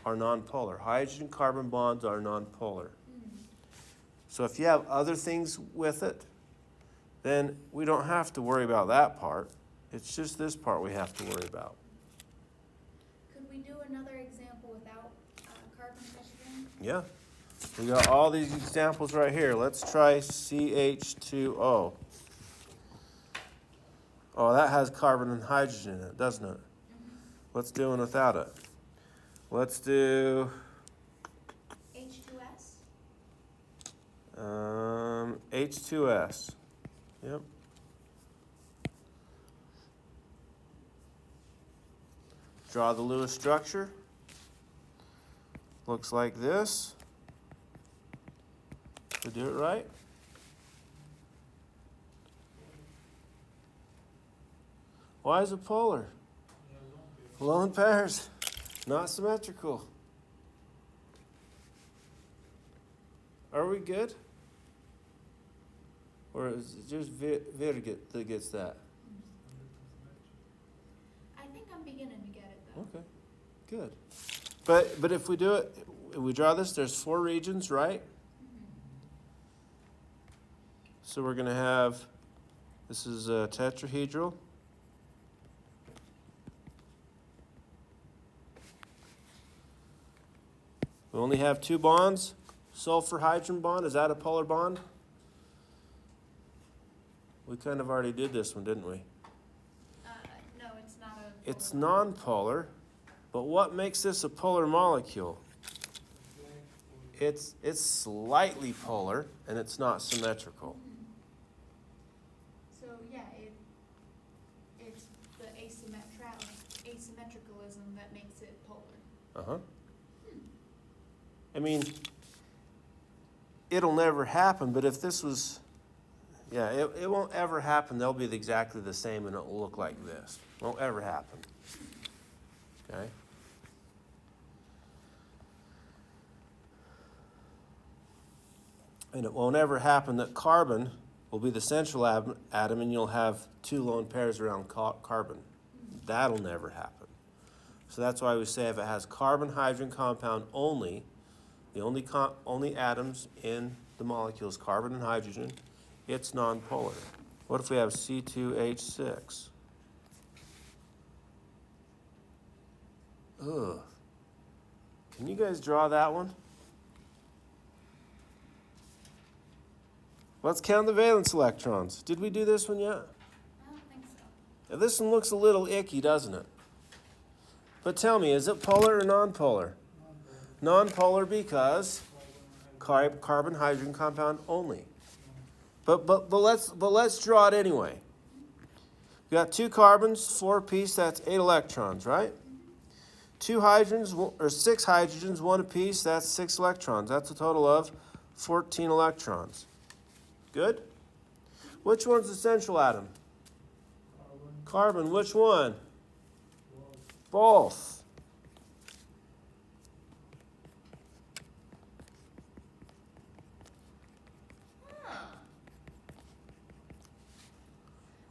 are nonpolar. Hydrogen-carbon bonds are nonpolar. So if you have other things with it, then we don't have to worry about that part. It's just this part we have to worry about. Could we do another example without carbon hydrogen? Yeah. We got all these examples right here. Let's try CH2O. Oh, that has carbon and hydrogen in it, doesn't it? Let's do one without it. Let's do H2S? H2S. Yep. Draw the Lewis structure. Looks like this. Did we do it right? Why is it polar? Lone pairs, not symmetrical. Are we good? Or is it just Virgit that gets that? I think I'm beginning to get it though. Okay, good. But if we do it, if we draw this, there's 4 regions, right? So we're going to have, this is a tetrahedral. We only have 2 bonds. Sulfur-hydrogen bond, is that a polar bond? We kind of already did this one, didn't we? No, it's not a. It's non-polar, but what makes this a polar molecule? it's slightly polar and it's not symmetrical. So yeah, it's the asymmetricalism that makes it polar. Uh-huh. I mean, it'll never happen, but if this was, yeah, it won't ever happen. They'll be exactly the same and it'll look like this. Won't ever happen. Okay? And it won't ever happen that carbon will be the central atom and you'll have two lone pairs around carbon. That'll never happen. So that's why we say if it has carbon-hydrogen compound only, the only atoms in the molecule is carbon and hydrogen, it's nonpolar. What if we have C2H6? Ugh. Can you guys draw that one? Let's count the valence electrons. Did we do this one yet? I don't think so. Now, this one looks a little icky, doesn't it? But tell me, is it polar or nonpolar? Nonpolar because carbon-hydrogen compound only. But let's draw it anyway. We got 2 carbons, 4 apiece. That's 8 electrons, right? 2 hydrogens or 6 hydrogens, 1 apiece. That's 6 electrons. That's a total of 14 electrons. Good? Which one's the central atom? Carbon. Which one? Both.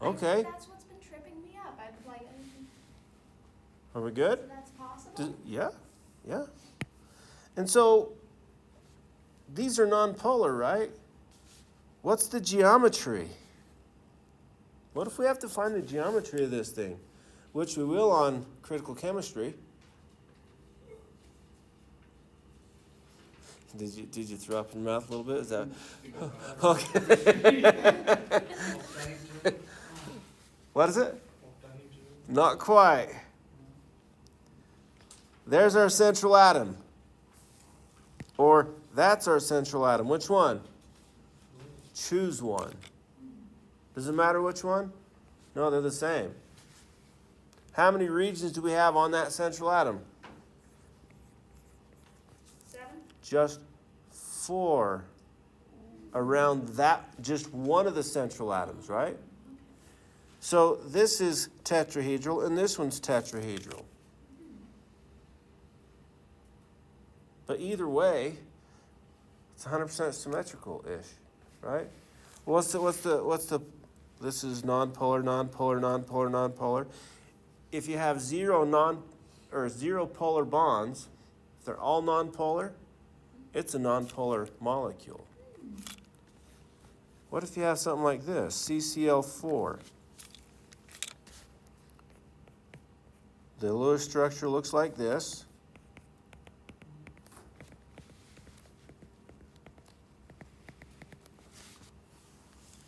Okay. That's what's been tripping me up. I'm like, Are we good? so that's possible? Yeah. And so, these are nonpolar, right? What's the geometry? What if we have to find the geometry of this thing? Which we will on critical chemistry. Did you throw up in your mouth a little bit? Is that okay? What is it? Not quite. There's our central atom. Or that's our central atom. Which one? Choose one. Does it matter which one? No, they're the same. How many regions do we have on that central atom? 7? Just 4 around that, just one of the central atoms, right? So this is tetrahedral and this one's tetrahedral. But either way, it's 100% symmetrical-ish, right? What's the, this is nonpolar, nonpolar, nonpolar, nonpolar. If you have zero polar bonds, if they're all nonpolar, it's a nonpolar molecule. What if you have something like this, CCl4? The Lewis structure looks like this.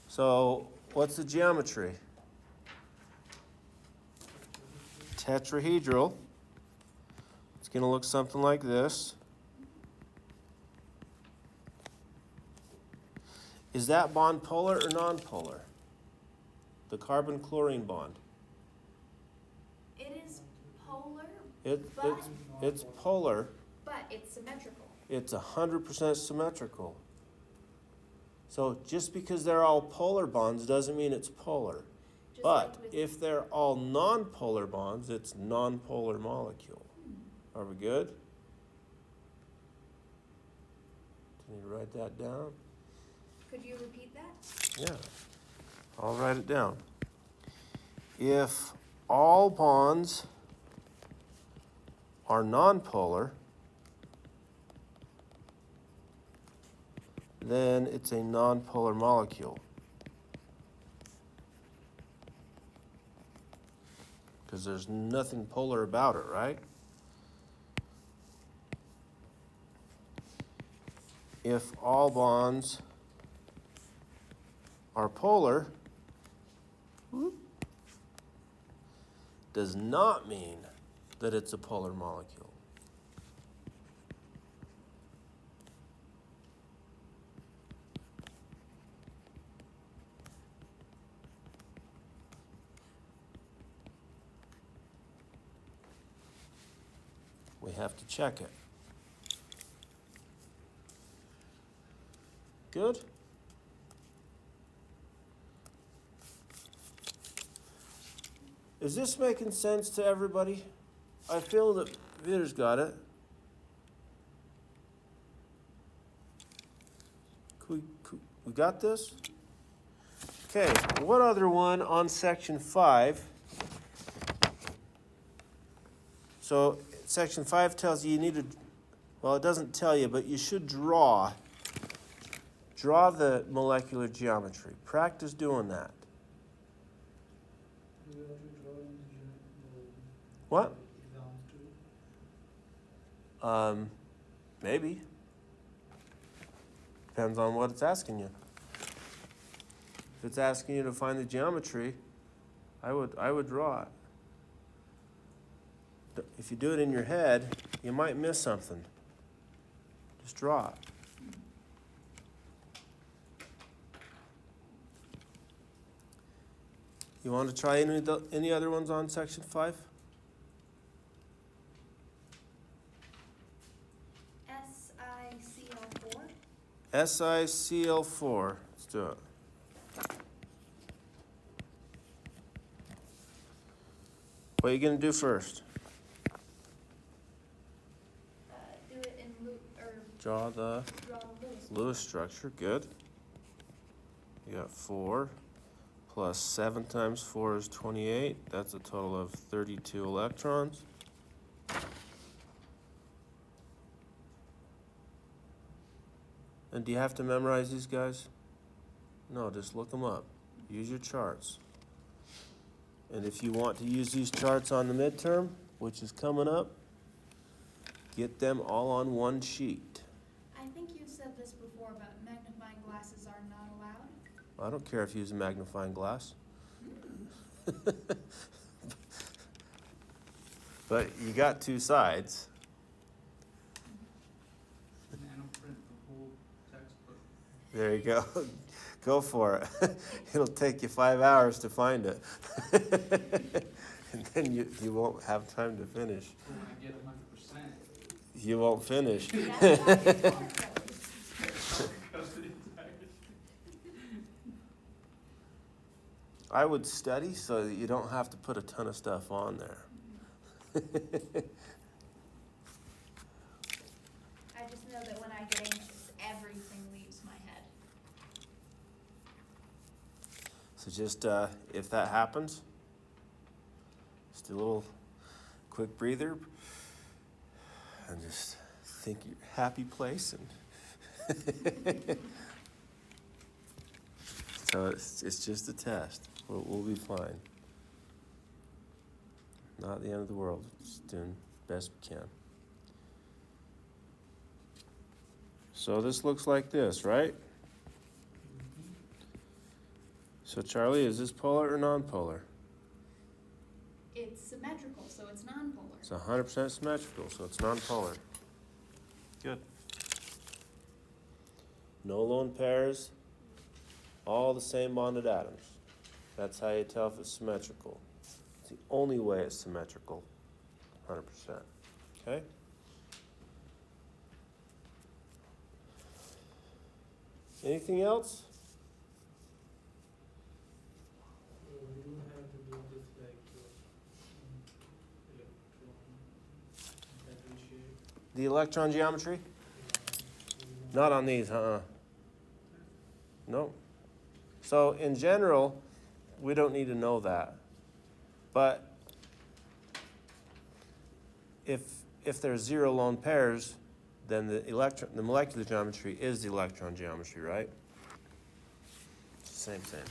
So, what's the geometry? Tetrahedral. It's going to look something like this. Is that bond polar or nonpolar? The carbon-chlorine bond. It is polar, It's polar. but it's symmetrical. It's 100% symmetrical. So just because they're all polar bonds doesn't mean it's polar. Just But like with, if they're all non-polar bonds, it's non-polar molecule. Are we good? Do you need to write that down? could you repeat that? Yeah. I'll write it down. If all bonds are nonpolar, then it's a nonpolar molecule. Because there's nothing polar about it, right? If all bonds are polar, does not mean that it's a polar molecule. We have to check it. Good? Is this making sense to everybody? I feel that Peter's got it. We got this? Okay, what other one on section 5? So section 5 tells you need to, well, it doesn't tell you, but you should draw the molecular geometry. Practice doing that. Do you have to draw in the What? exams too? Maybe. Depends on what it's asking you. If it's asking you to find the geometry, I would draw it. If you do it in your head, you might miss something. Just draw it. You want to try any other ones on section 5? SICL4. SICL4. Let's do it. What are you going to do first? Do it in Draw the draw Lewis. Lewis structure. Good. You got 4 plus 7 times 4 is 28. That's a total of 32 electrons. And do you have to memorize these guys? No, just look them up. Use your charts. And if you want to use these charts on the midterm, which is coming up, get them all on one sheet. I think you said this before, but magnifying glasses are not allowed. I don't care if you use a magnifying glass. But you got 2 sides. Nanoprint the whole textbook. There you go. Go for it. It'll take you 5 hours to find it. And then you won't have time to finish. When I get 100%. You won't finish. That's why it's hard coding. I would study so that you don't have to put a ton of stuff on there. I just know that when I get anxious, everything leaves my head. So just, if that happens, just do a little quick breather and just think your happy place. And so it's just a test. We'll be fine. Not the end of the world. Just doing the best we can. So this looks like this, right? So Charlie, is this polar or non-polar? It's symmetrical, so it's nonpolar. It's 100% symmetrical, so it's non-polar. Good. No lone pairs, all the same bonded atoms. That's how you tell if it's symmetrical. It's the only way it's symmetrical, 100%. Okay? Anything else? We do have to do this like electron shape. The electron geometry? Not on these, No. So in general, we don't need to know that. But if there's 0 lone pairs, then the molecular geometry is the electron geometry, right? Same thing.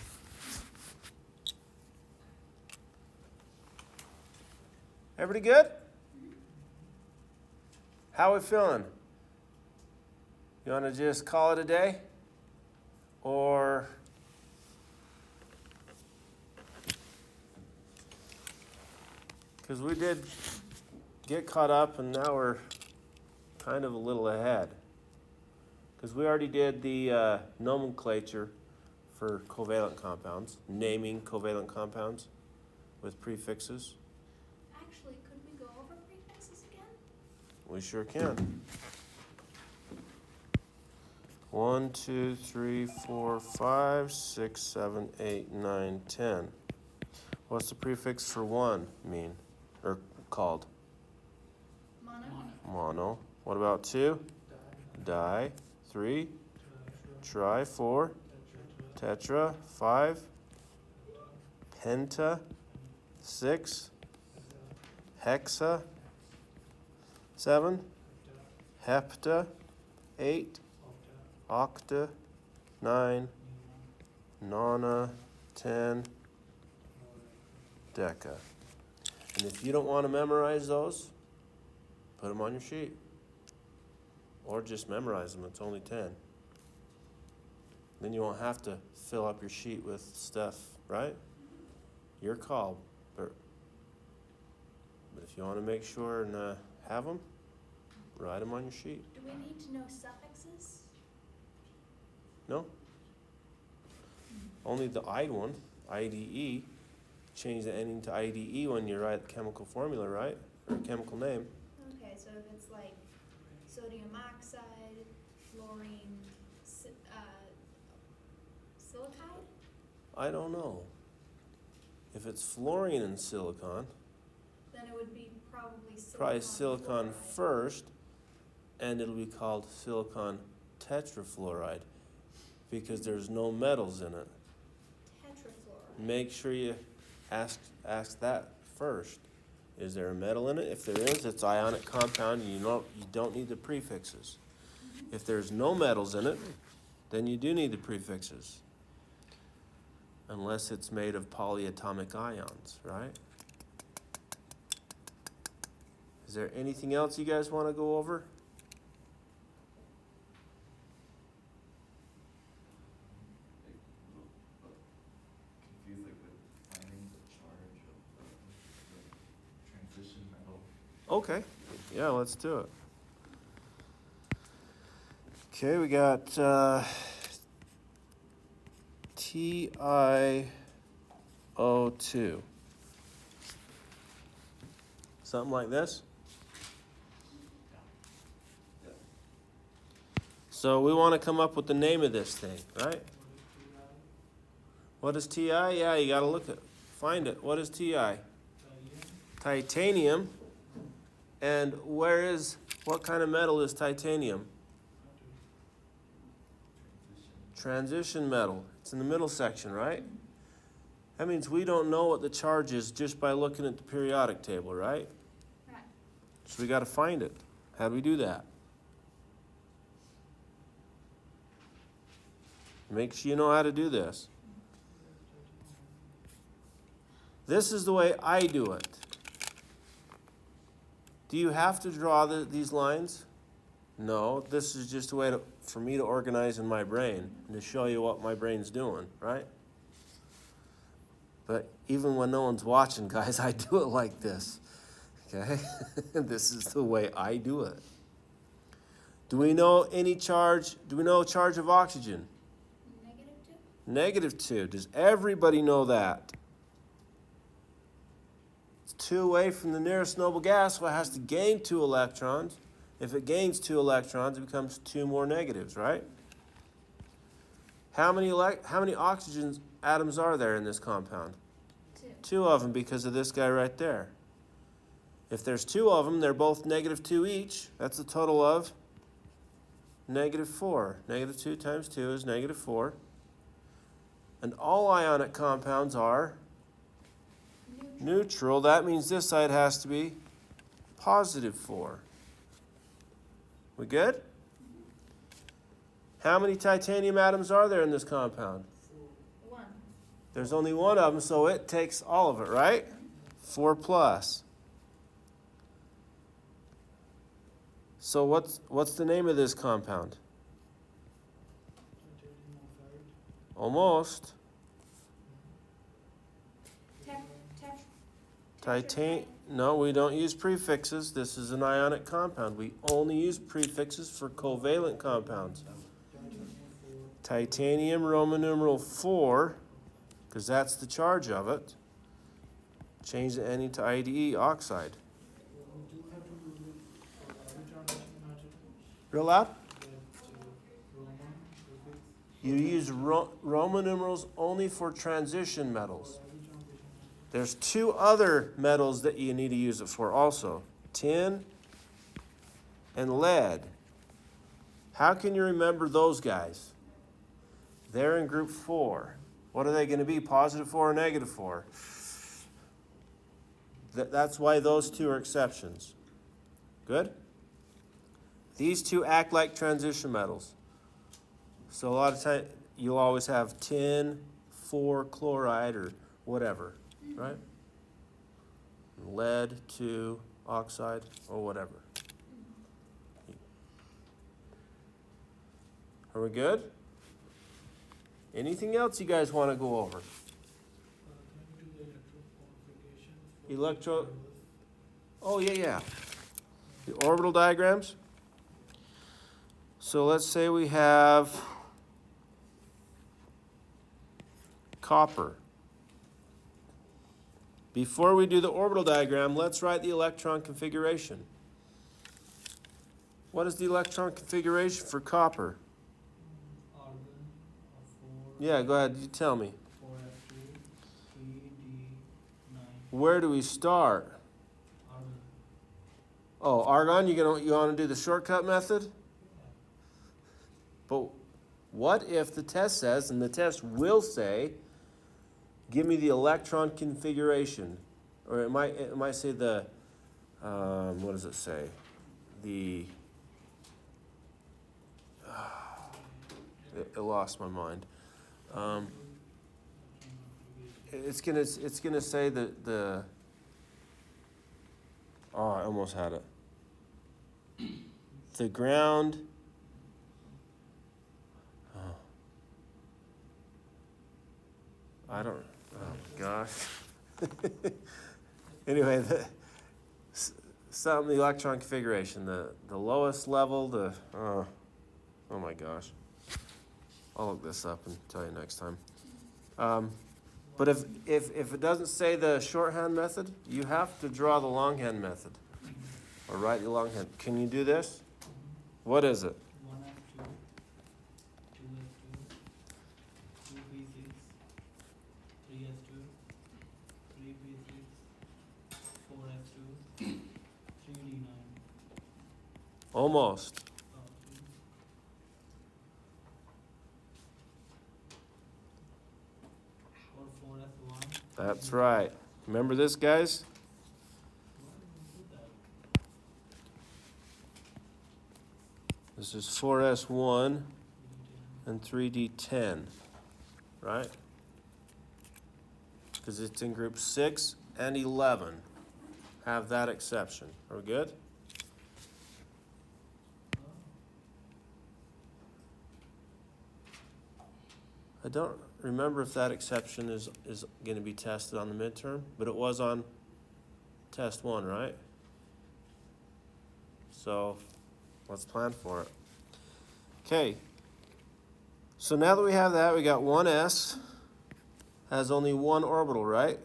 Everybody good? How we feeling? You want to just call it a day? Or because we did get caught up and now we're kind of a little ahead. Because we already did the nomenclature for covalent compounds, naming covalent compounds with prefixes. Actually, could we go over prefixes again? We sure can. 1, 2, 3, 4, 5, 6, 7, 8, 9, 10. What's the prefix for 1 mean? Or called? Mono. Mono. What about 2? Di. 3? Tri. 4? Tetra. 5? Penta. 6? Hexa. 7? Hepta. 8? Octa. 9? Nona. 10? Deca. And if you don't want to memorize those, put them on your sheet. Or just memorize them. It's only 10. Then you won't have to fill up your sheet with stuff, right? Your call. But if you want to make sure and have them, write them on your sheet. Do we need to know suffixes? No? Only the IDE one, IDE. Change the ending to IDE when you write the chemical formula, right? Or chemical name. Okay, so if it's like sodium oxide, fluorine, silicide? I don't know. If it's fluorine and silicon, Then it would be probably silicon. probably silicon fluoride. first, and it'll be called silicon tetrafluoride because there's no metals in it. Tetrafluoride. Make sure you ask that first. Is there a metal in it? If there is, it's ionic compound, and you don't need the prefixes. If there's no metals in it, then you do need the prefixes. Unless it's made of polyatomic ions, right? Is there anything else you guys want to go over? Confused like with finding the charge of the transition metal. Okay, yeah, let's do it. Okay, we got TiO2. Something like this? So we want to come up with the name of this thing, right? What is Ti? Yeah, you got to find it. What is Ti? Titanium. And what kind of metal is titanium? Transition metal. It's in the middle section, right? That means we don't know what the charge is just by looking at the periodic table, right? Right. So we got to find it. How do we do that? Make sure you know how to do this. This is the way I do it. Do you have to draw these lines? No, this is just a way for me to organize in my brain and to show you what my brain's doing, right? But even when no one's watching, guys, I do it like this, okay? This is the way I do it. Do we know any charge? Do we know charge of oxygen? -2? -2. Does everybody know that? It's 2 away from the nearest noble gas, so it has to gain 2 electrons. If it gains 2 electrons, it becomes 2 more negatives, right? How many oxygen atoms are there in this compound? 2. 2 of them because of this guy right there. If there's 2 of them, they're both -2 each. That's a total of -4. -2 times 2 is -4. And all ionic compounds are neutral. That means this side has to be +4. We good? How many titanium atoms are there in this compound? 1. There's only 1 of them, so it takes all of it, right? 4 plus. So what's the name of this compound? Almost. No, we don't use prefixes. This is an ionic compound. We only use prefixes for covalent compounds. Titanium, Roman numeral 4, because that's the charge of it. Change the ending to IDE, oxide. Real loud? That's Roman prefix. You use Roman numerals only for transition metals. For every transition. There's two other metals that you need to use it for also. Tin and lead. How can you remember those guys? They're in group 4. What are they going to be, positive 4 or negative 4? That's why those two are exceptions. Good? These two act like transition metals. So a lot of times you'll always have tin, 4 chloride or whatever, right? Lead, 2 oxide, or whatever. Are we good? Anything else you guys want to go over? Can you do the electroqualification? for Electro- metals? Oh, yeah. The orbital diagrams. So let's say we have copper. Before we do the orbital diagram, let's write the electron configuration. What is the electron configuration for copper? Argon of 4. Yeah, go ahead, you tell me. 4f2, 3d9. Where do we start? Argon. Oh, argon, you want to do the shortcut method? But what if the test says, and the test will say, give me the electron configuration, or it might say the, what does it say? The, it lost my mind. It's gonna say the. Oh, I almost had it. The ground. Oh. I don't. Oh gosh. Anyway, something the electron configuration, the lowest level, oh my gosh. I'll look this up and tell you next time. But if it doesn't say the shorthand method, you have to draw the longhand method or write the longhand. Can you do this? What is it? 1f2, 2f2, 2p6, 3s2, 3p6, 4f2, 3d9. Almost. Or 4f1. That's right. Remember this, guys? Why did we do that? This is 4s1 3d10. and 3d10, right? Because it's in group 6 and 11. Have that exception. Are we good? I don't remember if that exception is going to be tested on the midterm, but it was on test 1, right? So let's plan for it. Okay. So now that we have that, we got 1s has only one orbital, right?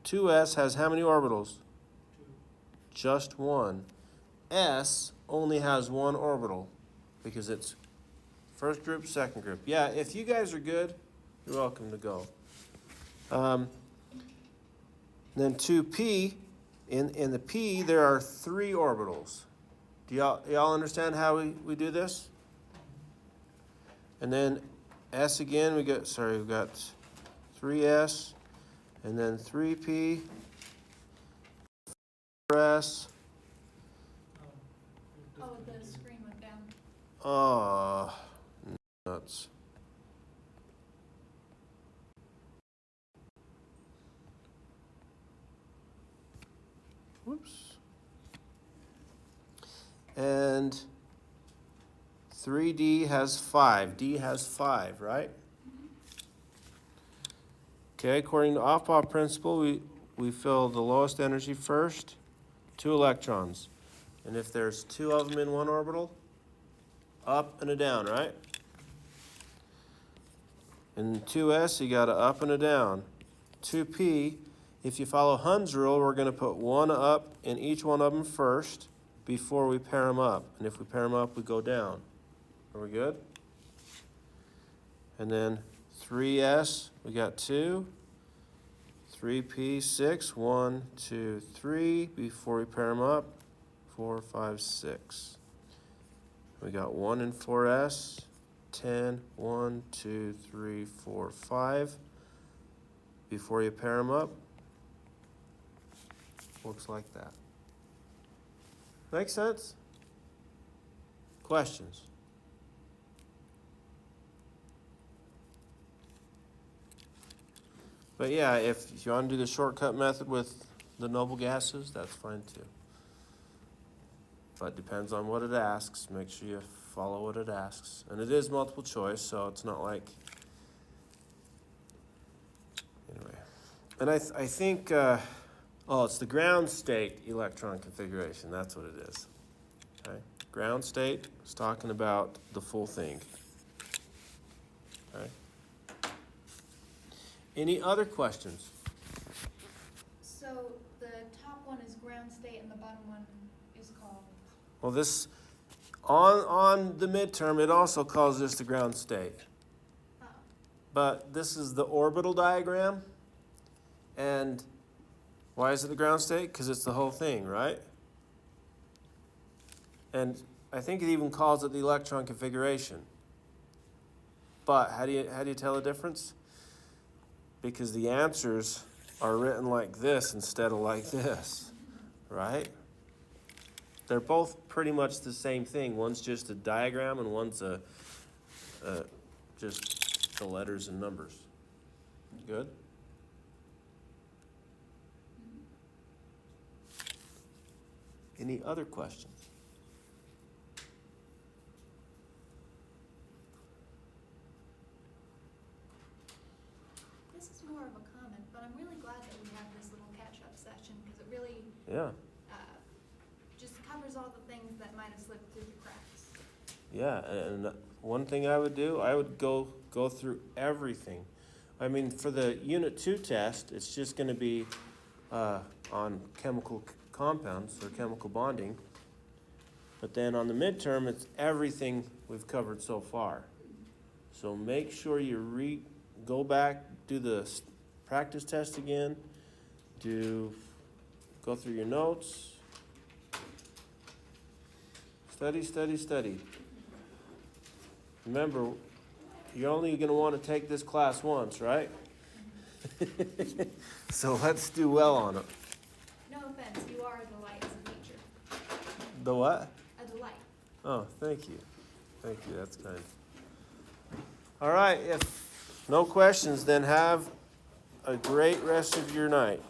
2s has how many orbitals? 2. Just one. S only has one orbital because it's first group, second group. Yeah, if you guys are good, you're welcome to go. Then 2p, in the p, there are 3 orbitals. Do y'all understand how we do this? And then s again, we've got 3s, and then 3p, 4s. Oh, the screen went down. Oh, nuts. Whoops. And 3D has 5. D has 5, right? Okay, according to Aufbau principle, we fill the lowest energy first, 2 electrons. And if there's 2 of them in one orbital, up and a down, right? In 2s, you got a up and a down. 2p, if you follow Hund's rule, we're going to put 1 up in each one of them first, before we pair them up. And if we pair them up, we go down. Are we good? And then 3s, we got 2. 3p, 6. 1, 2, 3. Before we pair them up, 4, 5, 6. We got 1 and 4s. 10, 1, 2, 3, 4, 5. Before you pair them up, looks like that. Make sense? Questions? But yeah, if you want to do the shortcut method with the noble gases, that's fine too. But depends on what it asks. Make sure you follow what it asks. And it is multiple choice, so it's not like... Anyway. And I think... it's the ground state electron configuration. That's what it is. Okay? Ground state is talking about the full thing. Okay? Any other questions? So the top one is ground state and the bottom one is called? Well, this, on the midterm, it also calls this the ground state. Oh. But this is the orbital diagram. And why is it the ground state? Because it's the whole thing, right? And I think it even calls it the electron configuration. But how do you tell the difference? Because the answers are written like this instead of like this, right? They're both pretty much the same thing. One's just a diagram and one's just the letters and numbers. Good? Any other questions? This is more of a comment, but I'm really glad that we have this little catch-up session because it really Yeah. just covers all the things that might have slipped through the cracks. Yeah, and one thing I would do, I would go through everything. I mean, for the Unit 2 test, it's just going to be on chemical compounds or chemical bonding. But then on the midterm, it's everything we've covered so far. So make sure you go back, do the practice test again, go through your notes. Study, study, study. Remember, you're only going to want to take this class once, right? So let's do well on it. No offense, you are a delight as a teacher. The what? A delight. Oh, thank you. Thank you, that's kind. All right, if no questions, then have a great rest of your night.